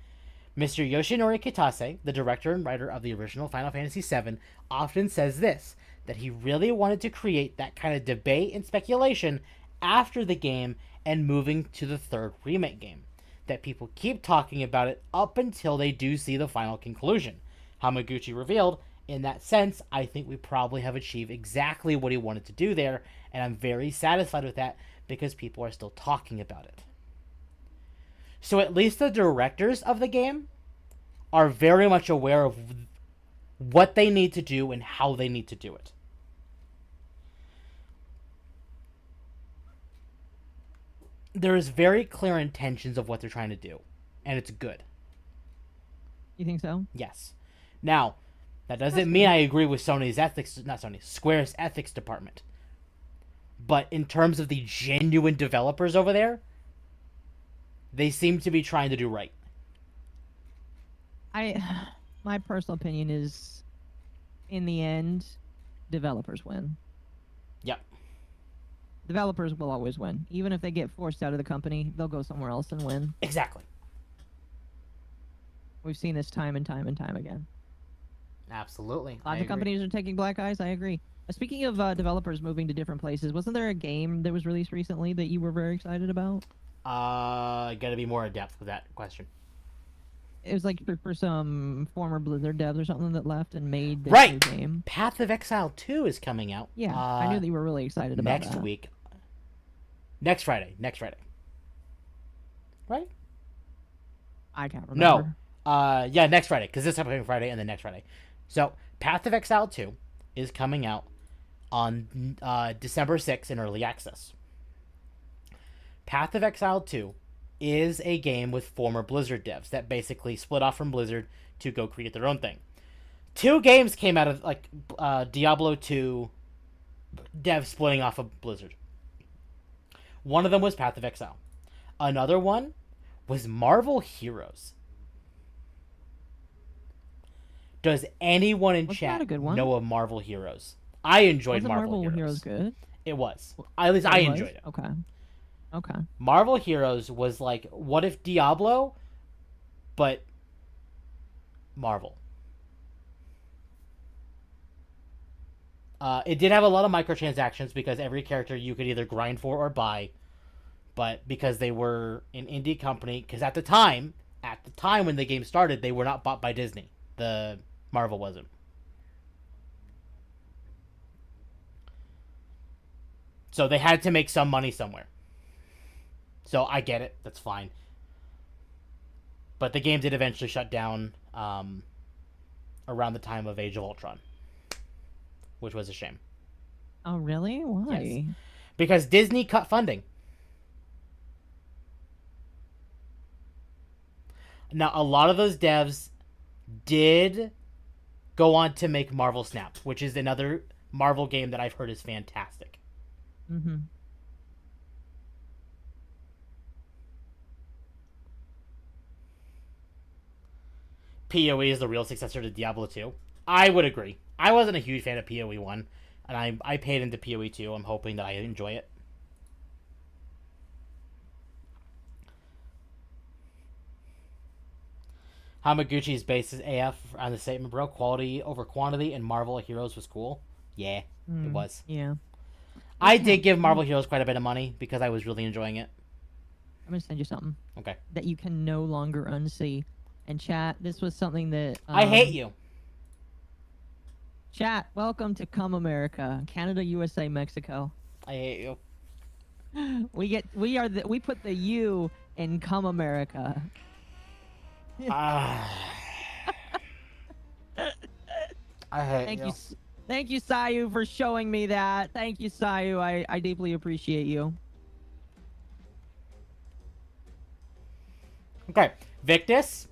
Mr. Yoshinori Kitase, the director and writer of the original Final Fantasy VII, often says this, that he really wanted to create that kind of debate and speculation after the game and moving to the third remake game, that people keep talking about it up until they do see the final conclusion. Hamaguchi revealed, in that sense, I think we probably have achieved exactly what he wanted to do there, and I'm very satisfied with that because people are still talking about it. So at least the directors of the game are very much aware of what they need to do and how they need to do it. There is very clear intentions of what they're trying to do, and it's good. You think so? Yes. Now, that doesn't mean I agree with Square's ethics department. But in terms of the genuine developers over there, they seem to be trying to do right. My personal opinion is, in the end, developers win. Yep. Developers will always win. Even if they get forced out of the company, they'll go somewhere else and win. Exactly. We've seen this time and time and time again. Absolutely. Lots of companies are taking black eyes. I agree. Speaking of developers moving to different places, wasn't there a game that was released recently that you were very excited about? Gotta be more adept with that question. It was like for some former Blizzard devs or something that left and made this Right. new game. Path of Exile 2 is coming out. Yeah, I knew that you were really excited about next that. week. Next Friday. Right? I can't remember. No. Yeah, next Friday, because this upcoming Friday and then next Friday. So, Path of Exile 2 is coming out on December 6th in early access. Path of Exile 2 is a game with former Blizzard devs that basically split off from Blizzard to go create their own thing. 2 games came out of Diablo 2 devs splitting off of Blizzard. One of them was Path of Exile. Another one was Marvel Heroes. Does anyone in chat know of Marvel Heroes? I enjoyed Marvel Heroes. Heroes good? It was. At least I enjoyed it. Okay. Marvel Heroes was like, what if Diablo, but Marvel. It did have a lot of microtransactions because every character you could either grind for or buy, but because they were an indie company, because at the time when the game started, they were not bought by Disney. The Marvel wasn't. So they had to make some money somewhere. So I get it. That's fine. But the game did eventually shut down around the time of Age of Ultron, which was a shame. Oh, really? Why? Yes. Because Disney cut funding. Now, a lot of those devs did go on to make Marvel Snap, which is another Marvel game that I've heard is fantastic. Mm-hmm. PoE is the real successor to Diablo 2. I would agree. I wasn't a huge fan of PoE 1, and I paid into PoE 2. I'm hoping that I enjoy it. Hamaguchi's basis AF on the statement, bro. Quality over quantity and Marvel Heroes was cool. Yeah, it was. Yeah. I did give Marvel Heroes quite a bit of money because I was really enjoying it. I'm gonna send you something. Okay. That you can no longer unsee. And chat, this was something that I hate you. Chat, welcome to Come America, Canada, USA, Mexico. I hate you. We put the U in Come America. I hate Thank you. you. Thank you, Sayu, for showing me that. Thank you, Sayu. I deeply appreciate you. Okay, Victus.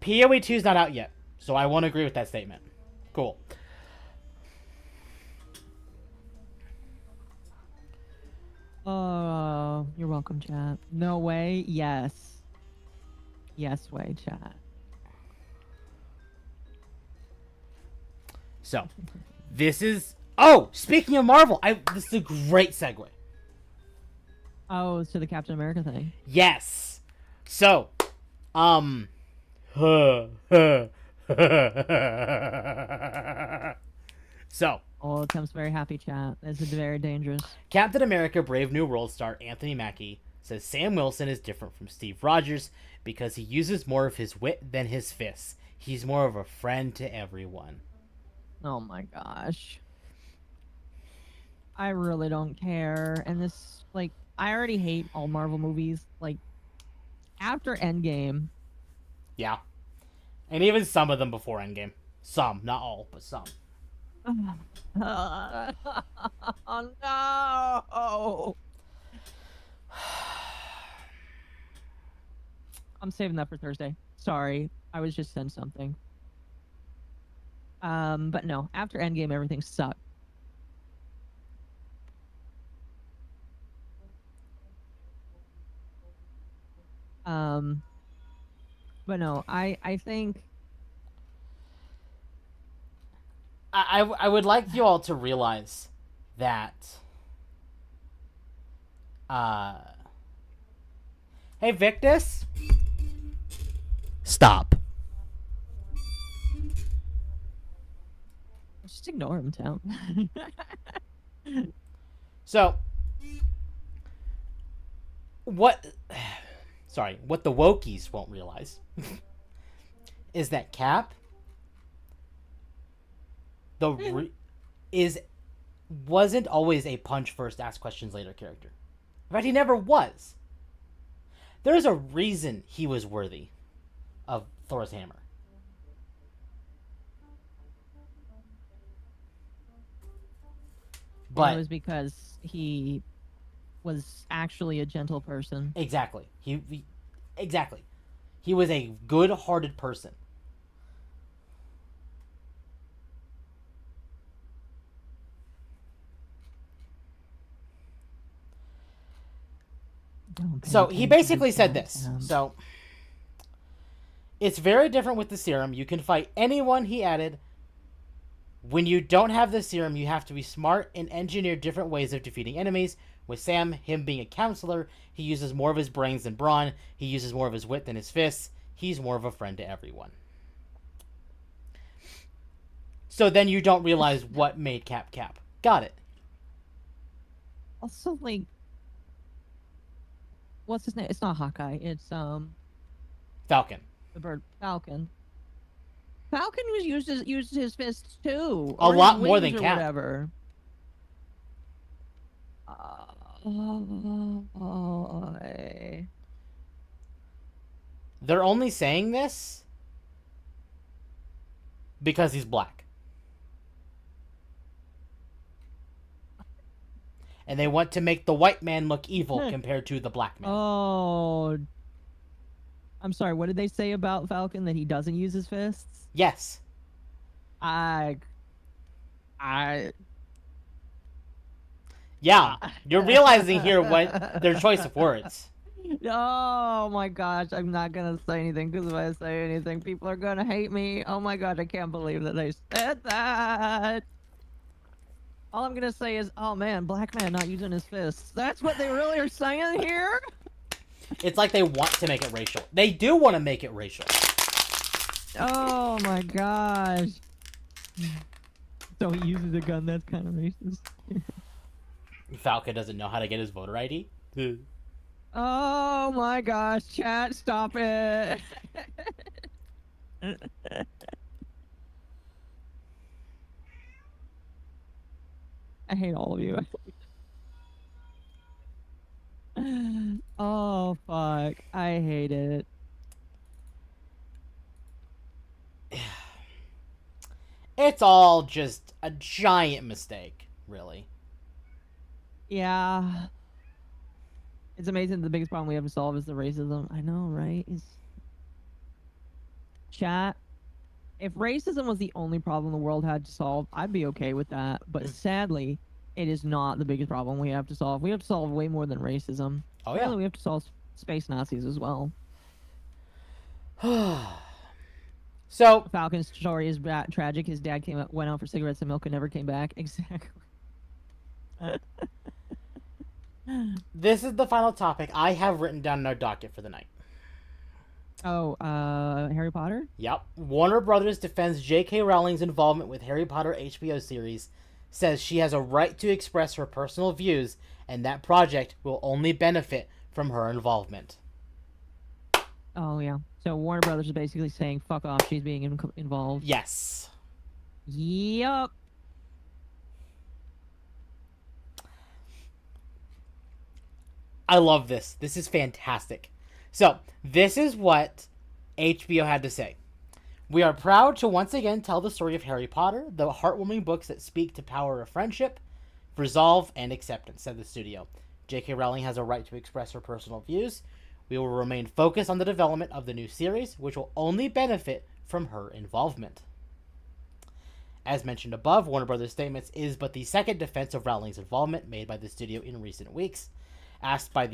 PoE 2 is not out yet, so I won't agree with that statement. Cool. You're welcome, chat. No way. Yes. Yes way, chat. So, this is... Oh, speaking of Marvel, this is a great segue. Oh, to the Captain America thing. Yes. So, so, Oh, Temp's very happy, chat. This is very dangerous. Captain America Brave New World star Anthony Mackie says Sam Wilson is different from Steve Rogers because he uses more of his wit than his fists. He's more of a friend to everyone. Oh my gosh. I really don't care. And this, like, I already hate all Marvel movies. Like, after Endgame. Yeah. And even some of them before Endgame. Some, not all, but some. Oh no! I'm saving that for Thursday. Sorry, I was just sent something. But no, after Endgame, everything sucked. But no, I think I would like you all to realize that hey Victus, stop. just ignore him, Temp. So what the wokies won't realize is that Cap wasn't always a punch first, ask questions later character. In fact, he never was. There's a reason he was worthy of Thor's hammer. But it was because he was actually a gentle person. Exactly. Exactly. He was a good-hearted person. So he basically said this. So it's very different with the serum. You can fight anyone, he added. When you don't have the serum, you have to be smart and engineer different ways of defeating enemies. With Sam, him being a counselor, he uses more of his brains than brawn. He uses more of his wit than his fists. He's more of a friend to everyone. So then you don't realize what made Cap Cap. Got it. Also, like, what's his name? It's not Hawkeye. It's Falcon. the bird Falcon. Falcon was used his fists too. A or lot his more wings than or Cap. whatever. They're only saying this because he's black. And they want to make the white man look evil compared to the black man. Oh. I'm sorry, what did they say about Falcon? That he doesn't use his fists? Yes. Yeah, you're realizing here what their choice of words. Oh my gosh, I'm not gonna say anything because if I say anything, people are gonna hate me. Oh my god, I can't believe that they said that. All I'm gonna say is, oh man, black man not using his fists. That's what they really are saying here? It's like they want to make it racial. They do want to make it racial. Oh my gosh. So he uses a gun, that's kind of racist. Falcon doesn't know how to get his voter ID. Oh my gosh, chat, stop it. I hate all of you. Oh fuck, I hate it. It's all just a giant mistake, really. Yeah. It's amazing the biggest problem we have to solve is the racism. I know, right? Chat. If racism was the only problem the world had to solve, I'd be okay with that. But sadly, it is not the biggest problem we have to solve. We have to solve way more than racism. Oh, yeah. Really, we have to solve space Nazis as well. So Falcon's story is tragic. His dad went out for cigarettes and milk and never came back. Exactly. this is the final topic I have written down in our docket for the night. Oh, Harry Potter? Yep. Warner Brothers defends J.K. Rowling's involvement with Harry Potter HBO series, says she has a right to express her personal views, and that project will only benefit from her involvement. Oh, yeah. So Warner Brothers is basically saying, fuck off, she's being involved. Yes. Yup. I love this. This is fantastic. So, this is what HBO had to say. We are proud to once again tell the story of Harry Potter, the heartwarming books that speak to power of friendship, resolve, and acceptance, said the studio. J.K. Rowling has a right to express her personal views. We will remain focused on the development of the new series, which will only benefit from her involvement. As mentioned above, Warner Brothers' statements is but the second defense of Rowling's involvement made by the studio in recent weeks. Asked by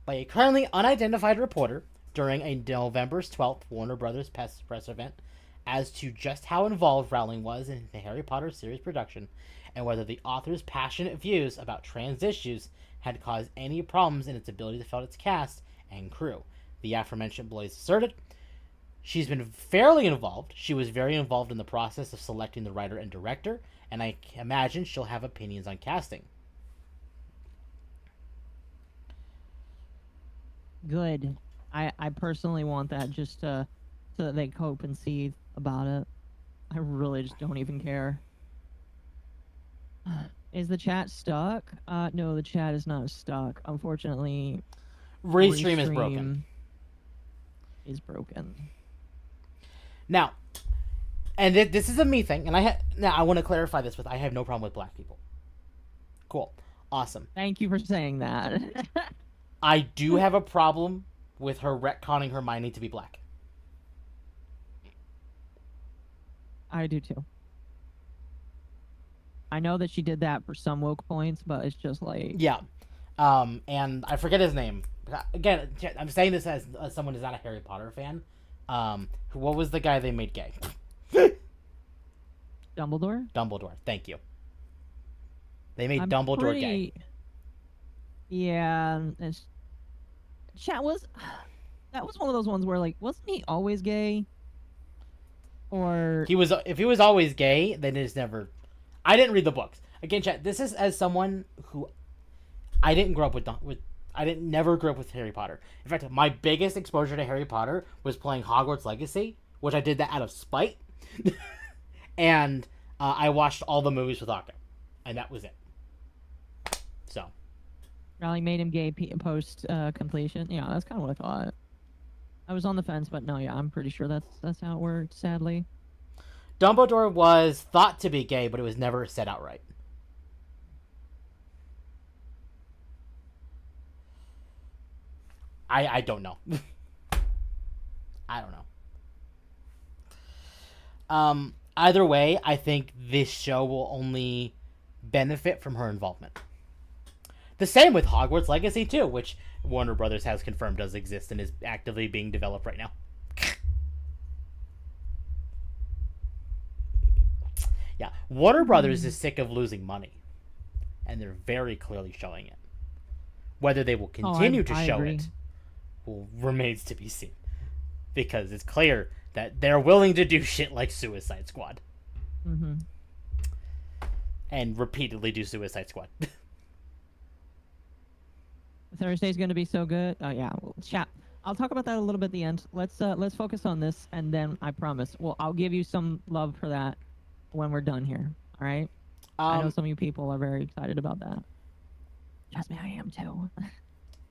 a currently unidentified reporter during a November 12th Warner Brothers press event as to just how involved Rowling was in the Harry Potter series production and whether the author's passionate views about trans issues had caused any problems in its ability to fill its cast and crew. The aforementioned Blaze asserted, she's been fairly involved. She was very involved in the process of selecting the writer and director, and I imagine she'll have opinions on casting. Good. I personally want that just so that they cope and see about it. I really just don't even care. Is the chat stuck? No, the chat is not stuck. Unfortunately, Restream is broken. Is broken. Now, and this is a me thing, and I want to clarify this with I have no problem with black people. Cool. Awesome. Thank you for saying that. I do have a problem with her retconning Hermione to be black. I do too. I know that she did that for some woke points, but it's just like... Yeah. And I forget his name. Again, I'm saying this as someone who's not a Harry Potter fan. What was the guy they made gay? Dumbledore? Dumbledore. Thank you. They made Dumbledore gay. Yeah. Chat was... That was one of those ones where, like, wasn't he always gay? Or If he was always gay, then it's never. I didn't read the books. Again, chat. This is as someone who I didn't grow up with. I didn't never grew up with Harry Potter. In fact, my biggest exposure to Harry Potter was playing Hogwarts Legacy, which I did that out of spite. And I watched all the movies with Octo, and that was it. So, Raleigh made him gay post completion. Yeah, that's kind of what I thought. I was on the fence, but no, yeah, I'm pretty sure that's how it worked. Sadly, Dumbledore was thought to be gay, but it was never said outright. I don't know. I don't know. Either way, I think this show will only benefit from her involvement. The same with Hogwarts Legacy too, which Warner Brothers has confirmed does exist and is actively being developed right now. Yeah, Warner Brothers is sick of losing money, and they're very clearly showing it. Whether they will continue to show it remains to be seen, because it's clear that they're willing to do shit like Suicide Squad. Mm-hmm. And repeatedly do Suicide Squad. Thursday's going to be so good. Oh yeah, well, chat. I'll talk about that a little bit at the end. Let's focus on this, and then I promise, I'll give you some love for that when we're done here. All right. I know some of you people are very excited about that. Trust me, I am too.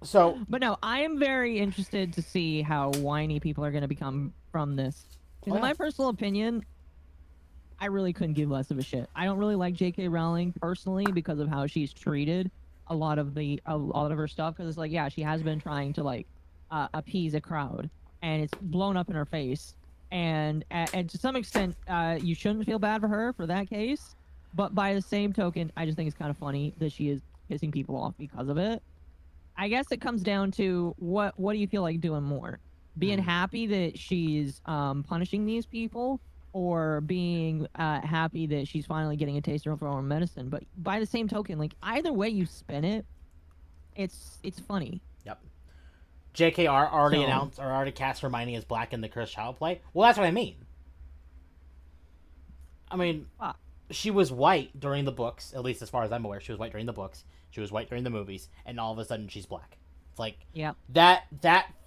So, but no, I am very interested to see how whiny people are going to become from this. In my personal opinion, I really couldn't give less of a shit. I don't really like J.K. Rowling personally because of how she's treated a lot of her stuff. Because it's like, yeah, she has been trying to like appease a crowd, and it's blown up in her face. And to some extent, you shouldn't feel bad for her for that case. But by the same token, I just think it's kind of funny that she is pissing people off because of it. I guess it comes down to what do you feel like doing more? Being happy that she's punishing these people, or being happy that she's finally getting a taste of her own medicine? But by the same token, like either way you spin it, it's funny. Yep. JKR already announced or already cast Hermione as Black in the Cursed Child play. Well, that's what I mean. She was white during the books, at least as far as I'm aware. She was white during the books. She was white during the movies, and all of a sudden she's black. It's like, yeah, that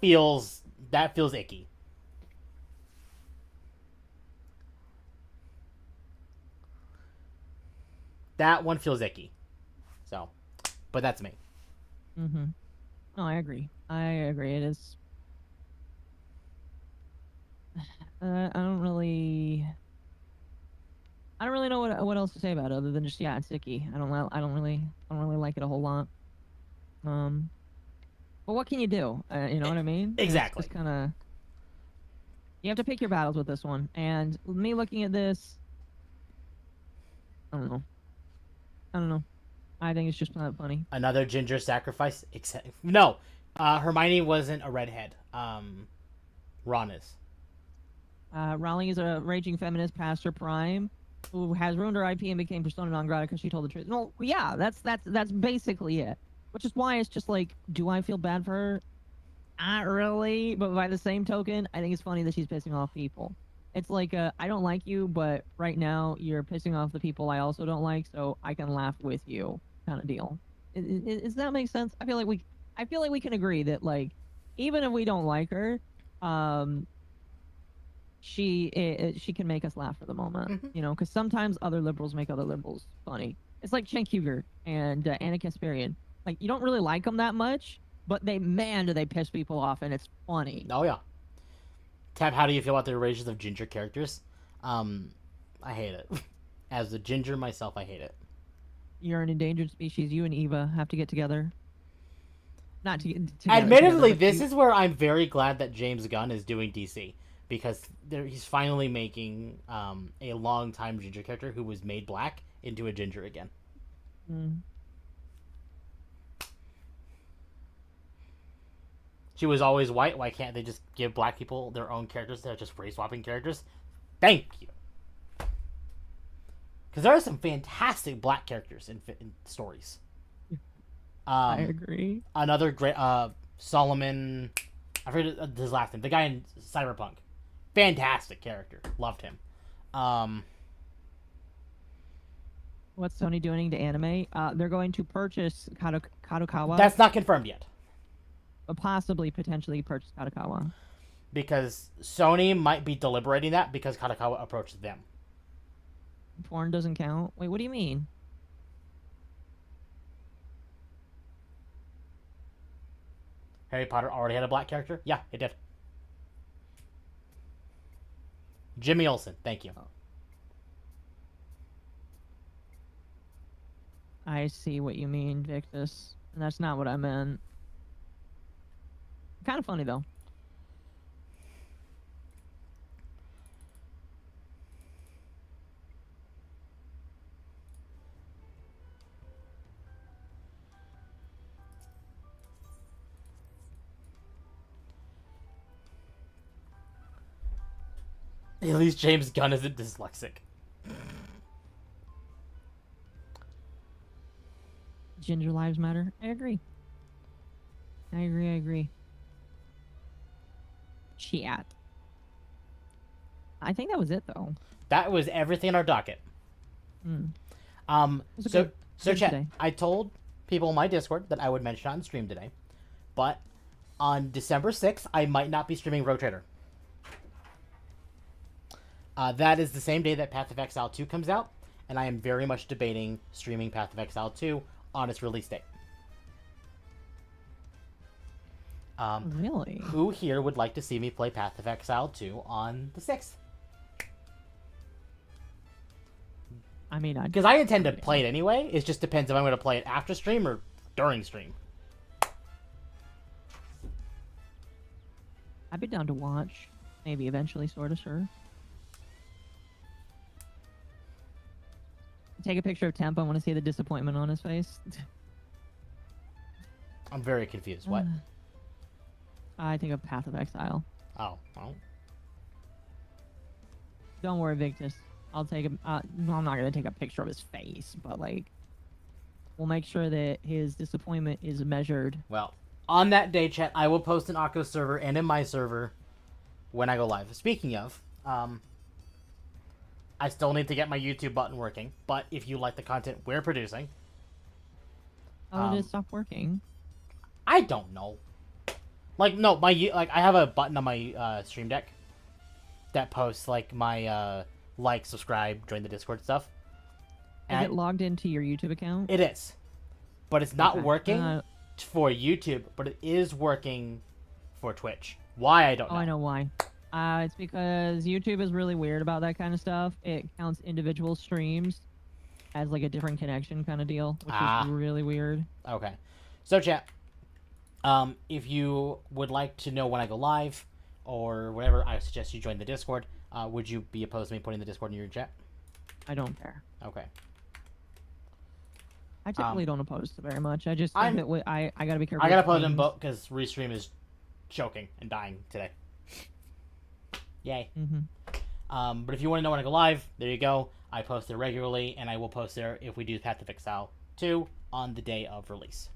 feels icky. That one feels icky. So, but that's me. Mm-hmm. No, I agree. It is. I don't really know what else to say about it other than just, yeah, it's icky. I don't really like it a whole lot. But what can you do? You know what I mean? Exactly. It's kind of, you have to pick your battles with this one. And me looking at this, I don't know. I think it's just not funny. Another ginger sacrifice. No, Hermione wasn't a redhead. Ron is. Rowling is a raging feminist past her prime, who has ruined her IP and became persona non grata because she told the truth. No, yeah, that's basically it. Which is why it's just like, do I feel bad for her? Not really. But by the same token, I think it's funny that she's pissing off people. It's like, I don't like you, but right now you're pissing off the people I also don't like, so I can laugh with you, kind of deal. Does that make sense? I feel like we can agree that, like, even if we don't like her, she can make us laugh for the moment, you know, because sometimes other liberals make other liberals funny. It's like Cenk Uygur and Anna Kasparian. Like, you don't really like them that much, but do they piss people off, and it's funny. Oh yeah. Tab, how do you feel about the erasures of ginger characters? I hate it. As a ginger myself, I hate it. You're an endangered species. You and Eva have to get together. Not to get together. Admittedly, this is where I'm very glad that James Gunn is doing DC. Because he's finally making a long-time ginger character who was made black into a ginger again. She was always white. Why can't they just give black people their own characters? They're just race-swapping characters. Thank you. Because there are some fantastic black characters in stories. I agree. Another great Solomon. I forget his last name. The guy in Cyberpunk. Fantastic character. Loved him. What's Sony doing to anime? They're going to purchase Kadokawa. That's not confirmed yet. Possibly, potentially purchase Kadokawa. Because Sony might be deliberating that because Kadokawa approached them. Porn doesn't count? Wait, what do you mean? Harry Potter already had a black character? Yeah, it did. Jimmy Olsen, thank you. I see what you mean, Victus. And that's not what I meant. Kind of funny, though. At least James Gunn isn't dyslexic. Ginger lives matter. I agree. I agree. Chat. I think that was it, though. That was everything on our docket. So chat, today. I told people in my Discord that I would mention it on stream today, but on December 6th, I might not be streaming Rogue Trader. That is the same day that Path of Exile 2 comes out, and I am very much debating streaming Path of Exile 2 on its release date. Really? Who here would like to see me play Path of Exile 2 on the 6th? I mean, Because I intend to play it anyway. It just depends if I'm going to play it after stream or during stream. I'd be down to watch. Maybe eventually, sort of, sure. Take a picture of Temp. I want to see the disappointment on his face. I'm very confused. What? I think of Path of Exile. Oh, well. Don't worry, Victus. I'll take a. No, I'm not gonna take a picture of his face, but like, we'll make sure that his disappointment is measured. Well, on that day, chat, I will post in Occo's server and in my server when I go live. Speaking of, I still need to get my YouTube button working, but if you like the content we're producing... Oh, did it stop working? I don't know. Like, no, I have a button on my Stream Deck that posts, like, my, like, subscribe, join the Discord stuff. Is it logged into your YouTube account? It is. But it's not Okay. working for YouTube, but it is working for Twitch. Why, I don't know. Oh, I know why. It's because YouTube is really weird about that kind of stuff. It counts individual streams as like a different connection kind of deal, which is really weird. Okay. So, chat, if you would like to know when I go live or whatever, I suggest you join the Discord. Would you be opposed to me putting the Discord in your chat? I don't care. Okay. I typically don't oppose to very much. I just think that I gotta be careful. I gotta put them both because Restream is choking and dying today. Yay. But if you want to know when I go live, there you go. I post there regularly, and I will post there if we do Path of Exile 2 on the day of release.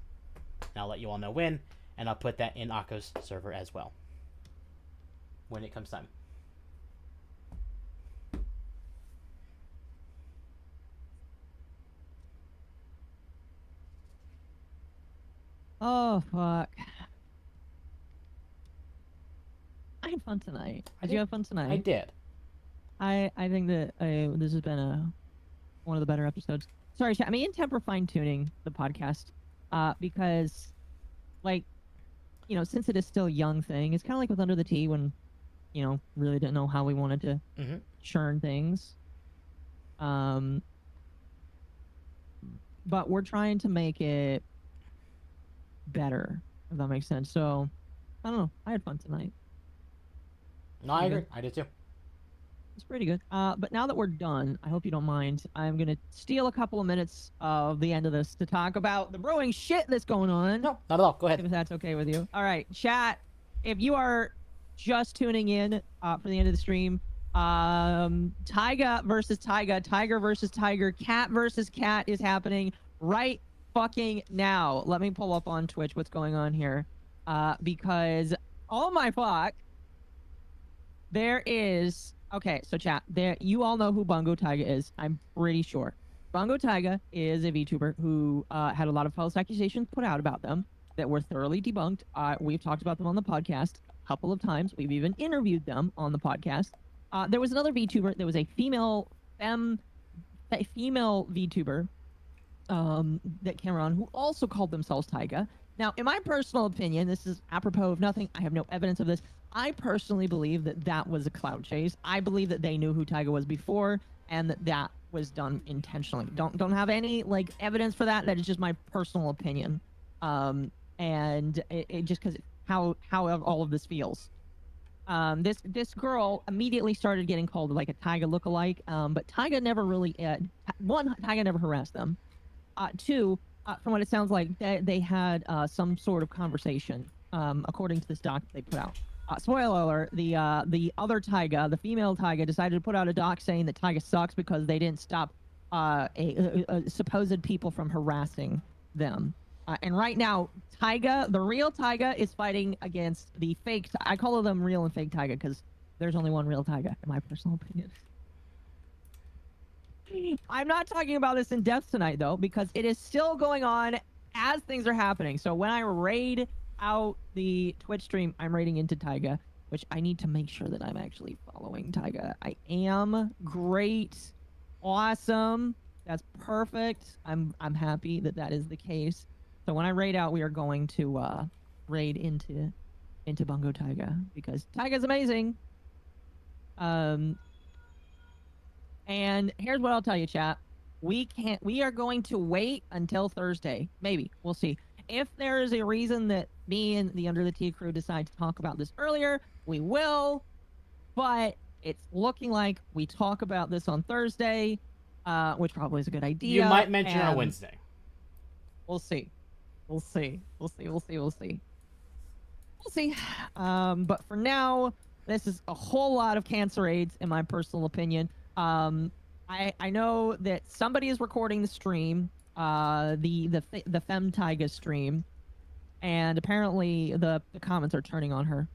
And I'll let you all know when, and I'll put that in Occo's server as well when it comes time. Oh, fuck. I had fun tonight. Did you have fun tonight? I did. I think that this has been one of the better episodes. Sorry, chat. Me and Temp are fine-tuning the podcast because, like, you know, since it is still a young thing, it's kind of like with Under the Tea when, you know, really didn't know how we wanted to churn things. But we're trying to make it better, if that makes sense. So, I don't know. I had fun tonight. No, I agree. I did too. It's pretty good. But now that we're done, I hope you don't mind, I'm going to steal a couple of minutes of the end of this to talk about the brewing shit that's going on. No, not at all. Go ahead. If that's okay with you. All right, chat. If you are just tuning in for the end of the stream, Taiga versus Taiga, Tiger versus Tiger, Cat versus Cat is happening right fucking now. Let me pull up on Twitch what's going on here. Because, oh my fuck, There is okay, so chat. There, you all know who Bungo Taiga is. I'm pretty sure. Bungo Taiga is a VTuber who had a lot of false accusations put out about them that were thoroughly debunked. We've talked about them on the podcast a couple of times. We've even interviewed them on the podcast. There was another VTuber. There was a female VTuber that came around who also called themselves Taiga. Now, in my personal opinion, this is apropos of nothing. I have no evidence of this. I personally believe that that was a cloud chase. I believe that they knew who Taiga was before, and that that was done intentionally. Don't have any like evidence for that. That is just my personal opinion, and it just because how all of this feels. This girl immediately started getting called like a Taiga lookalike, but Taiga never really Taiga never harassed them. Two, from what it sounds like, they had some sort of conversation, according to this doc they put out. Spoiler alert, the other Taiga, the female Taiga, decided to put out a doc saying that Taiga sucks because they didn't stop supposed people from harassing them. And right now, Taiga, the real Taiga, is fighting against the fake. I call them real and fake Taiga because there's only one real Taiga, in my personal opinion. I'm not talking about this in depth tonight, though, because it is still going on as things are happening. So when I raid out the Twitch stream, I'm raiding into Taiga, which I need to make sure that I'm actually following Taiga. I am. Great. Awesome. That's perfect. I'm happy that that is the case. So when I raid out, we are going to raid into Bungo Taiga because Taiga's amazing. And here's what I'll tell you, chat. We are going to wait until Thursday. Maybe. We'll see. If there is a reason that me and the Under the Tea crew decide to talk about this earlier, we will. But it's looking like we talk about this on Thursday, which probably is a good idea. You might mention it on Wednesday. We'll see. We'll see. We'll see. We'll see. We'll see. We'll see. But for now, this is a whole lot of cancer aids, in my personal opinion. I know that somebody is recording the stream, the Fem Taiga stream, and apparently the comments are turning on her,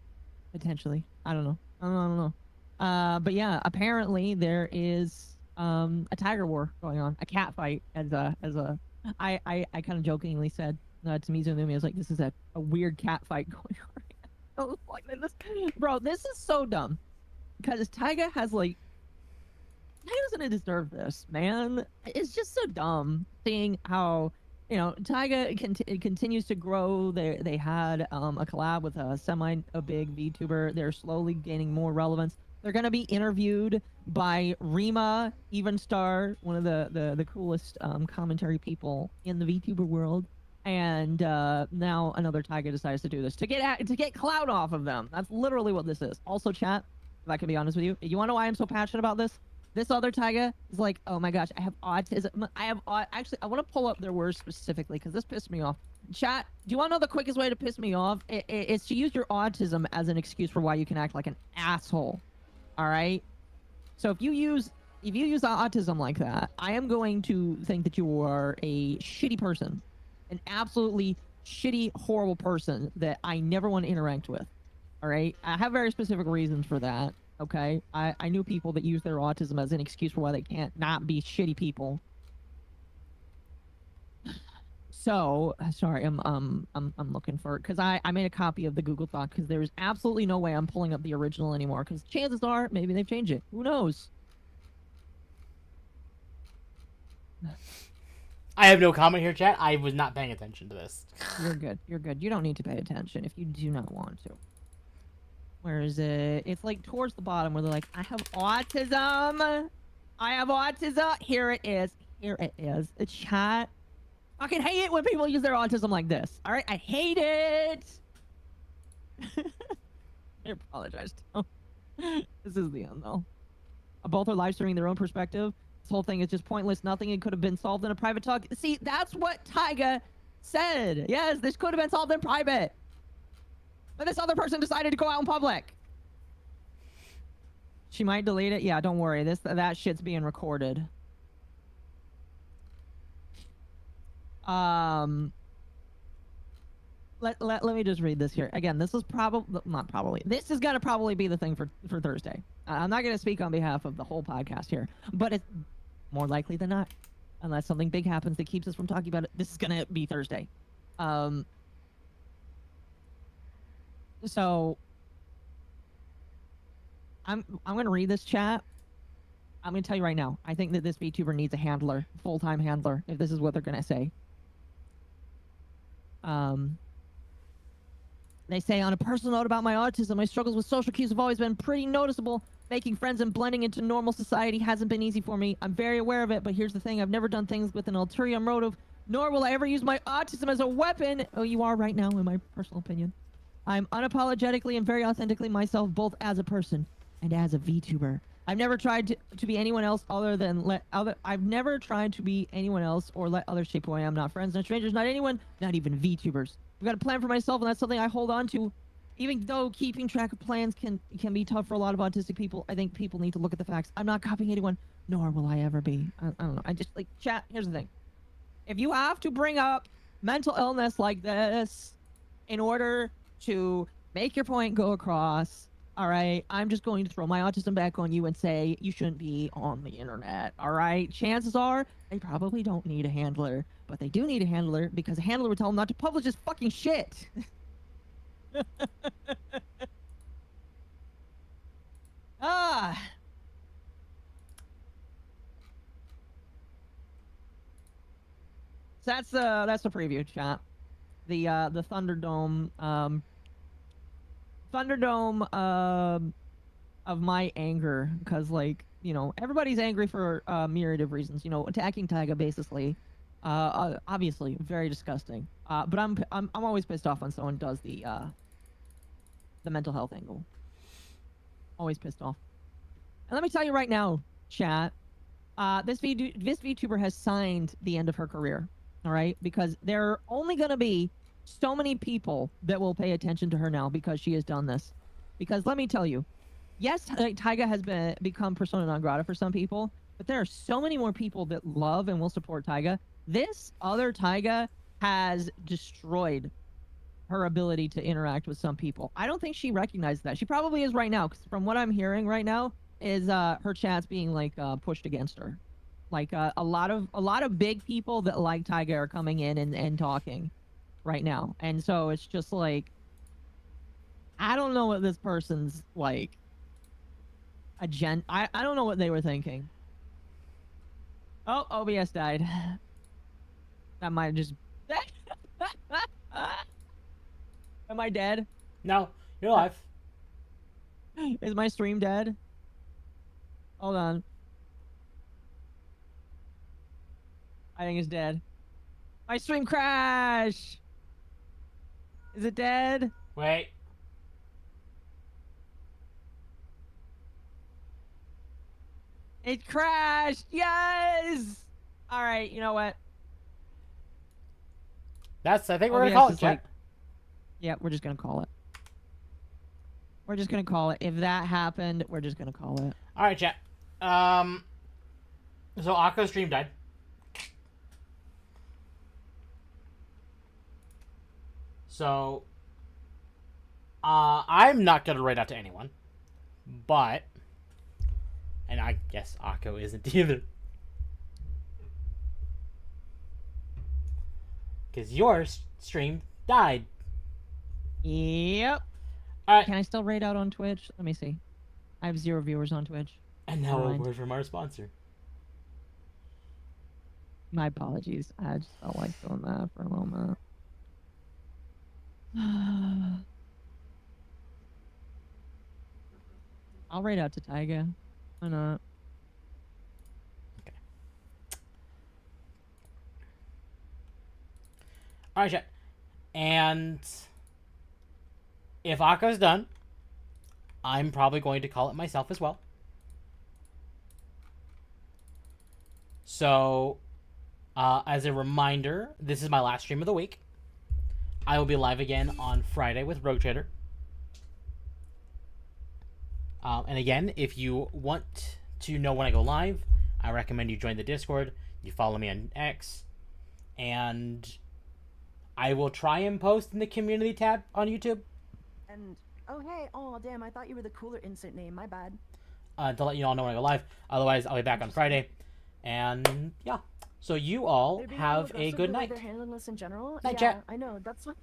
potentially. I don't know. But yeah, apparently there is a tiger war going on, a cat fight, I kind of jokingly said to Mizunumi, I was like, this is a weird cat fight going on. I was like, bro, this is so dumb because Taiga has like. He doesn't deserve this, man. It's just so dumb seeing how, Taiga continues to grow. They had a collab with a big VTuber. They're slowly gaining more relevance. They're going to be interviewed by Rima Evenstar, one of the coolest commentary people in the VTuber world. And now another Taiga decides to do this to get clout off of them. That's literally what this is. Also, chat, if I can be honest with you, you want to know why I'm so passionate about this? This other Taiga is like, oh my gosh, I have autism. Actually, I want to pull up their words specifically because this pissed me off. Chat, do you want to know the quickest way to piss me off? It's to use your autism as an excuse for why you can act like an asshole. All right? So if you use autism like that, I am going to think that you are a shitty person. An absolutely shitty, horrible person that I never want to interact with. All right? I have very specific reasons for that. Okay, I knew people that use their autism as an excuse for why they can't not be shitty people. So sorry, I'm looking for it because I made a copy of the Google Doc because there's absolutely no way I'm pulling up the original anymore because chances are maybe they've changed it. Who knows? I have no comment here, chat. I was not paying attention to this. You're good. You're good. You don't need to pay attention if you do not want to. Where is it? It's like towards the bottom where they're like, I have autism. I have autism. Here it is. Here it is. The chat. I fucking hate it when people use their autism like this. All right? I hate it. I apologize. This is the end, though. Both are live streaming their own perspective. This whole thing is just pointless. Nothing could have been solved in a private talk. See, that's what Taiga said. Yes, this could have been solved in private. But this other person decided to go out in public. She might delete it. Yeah, don't worry. That shit's being recorded. let me just read this here. Again, this is probably not probably. This is gonna probably be the thing for Thursday. I'm not gonna speak on behalf of the whole podcast here, but it's more likely than not, unless something big happens that keeps us from talking about it. This is gonna be Thursday. So I'm gonna read this chat. I'm gonna tell you right now. I think that this VTuber needs a handler, full-time handler, if this is what they're gonna say. They say, on a personal note about my autism, my struggles with social cues have always been pretty noticeable. Making friends and blending into normal society hasn't been easy for me. I'm very aware of it, but here's the thing. I've never done things with an ulterior motive, nor will I ever use my autism as a weapon. Oh, you are right now, in my personal opinion. I'm unapologetically and very authentically myself, both as a person and as a VTuber. I've never tried to be anyone else other than I've never tried to be anyone else or let others shape who I am. Not friends, not strangers, not anyone, not even VTubers. I've got a plan for myself, and that's something I hold on to. Even though keeping track of plans can be tough for a lot of autistic people, I think people need to look at the facts. I'm not copying anyone, nor will I ever be. I don't know. I just like chat. Here's the thing: if you have to bring up mental illness like this in order to make your point go across, all right, I'm just going to throw my autism back on you and say you shouldn't be on the internet. All right, chances are they probably don't need a handler, but they do need a handler because a handler would tell them not to publish this fucking shit. Ah. So that's the preview, chat. The Thunderdome of my anger, because like, you know, everybody's angry for a myriad of reasons. You know, attacking Taiga basically, obviously very disgusting. But I'm always pissed off when someone does the mental health angle. Always pissed off. And let me tell you right now, chat, this VTuber has signed the end of her career. All right, because there are only gonna be so many people that will pay attention to her now because she has done this. Because let me tell you, yes, Taiga has become persona non grata for some people, but there are so many more people that love and will support Taiga. This other Taiga has destroyed her ability to interact with some people. I don't think she recognized that. She probably is right now, because from what I'm hearing right now is her chat's being like pushed against her. Like a lot of big people that like Taiga are coming in and talking right now, and so it's just like, I don't know what this person's like I don't know what they were thinking. Oh, OBS died. That might have just am I dead? No, you're alive. Is my stream dead? Hold on. I think it's dead. My stream crashed! Is it dead? Wait. It crashed! Yes! Alright, you know what? I think we're OBS gonna call it, is chat. like- Yeah, we're just gonna call it. We're just gonna call it. If that happened, we're just gonna call it. Alright, chat. So Akko's stream died. So, I'm not gonna write out to anyone, but, and I guess Akko isn't either, because your stream died. Yep. Alright, Can I still raid out on Twitch? Let me see. I have 0 viewers on Twitch. and now a Alright. word from our sponsor. My apologies. I just felt like doing that for a moment. I'll raid out to Taiga. Why not? Okay. Alright, chat. And if Akko's done, I'm probably going to call it myself as well. So, as a reminder, this is my last stream of the week. I will be live again on Friday with Rogue Trader. And again, if you want to know when I go live, I recommend you join the Discord. You follow me on X. And I will try and post in the community tab on YouTube And oh hey, oh damn, I thought you were the cooler insert name. My bad. to let you all know when I go live. Otherwise, I'll be back on Friday. And yeah, so you all They're being have so a aggressive good the way night. They're handling this in general. Night, yeah, chat. I know. That's what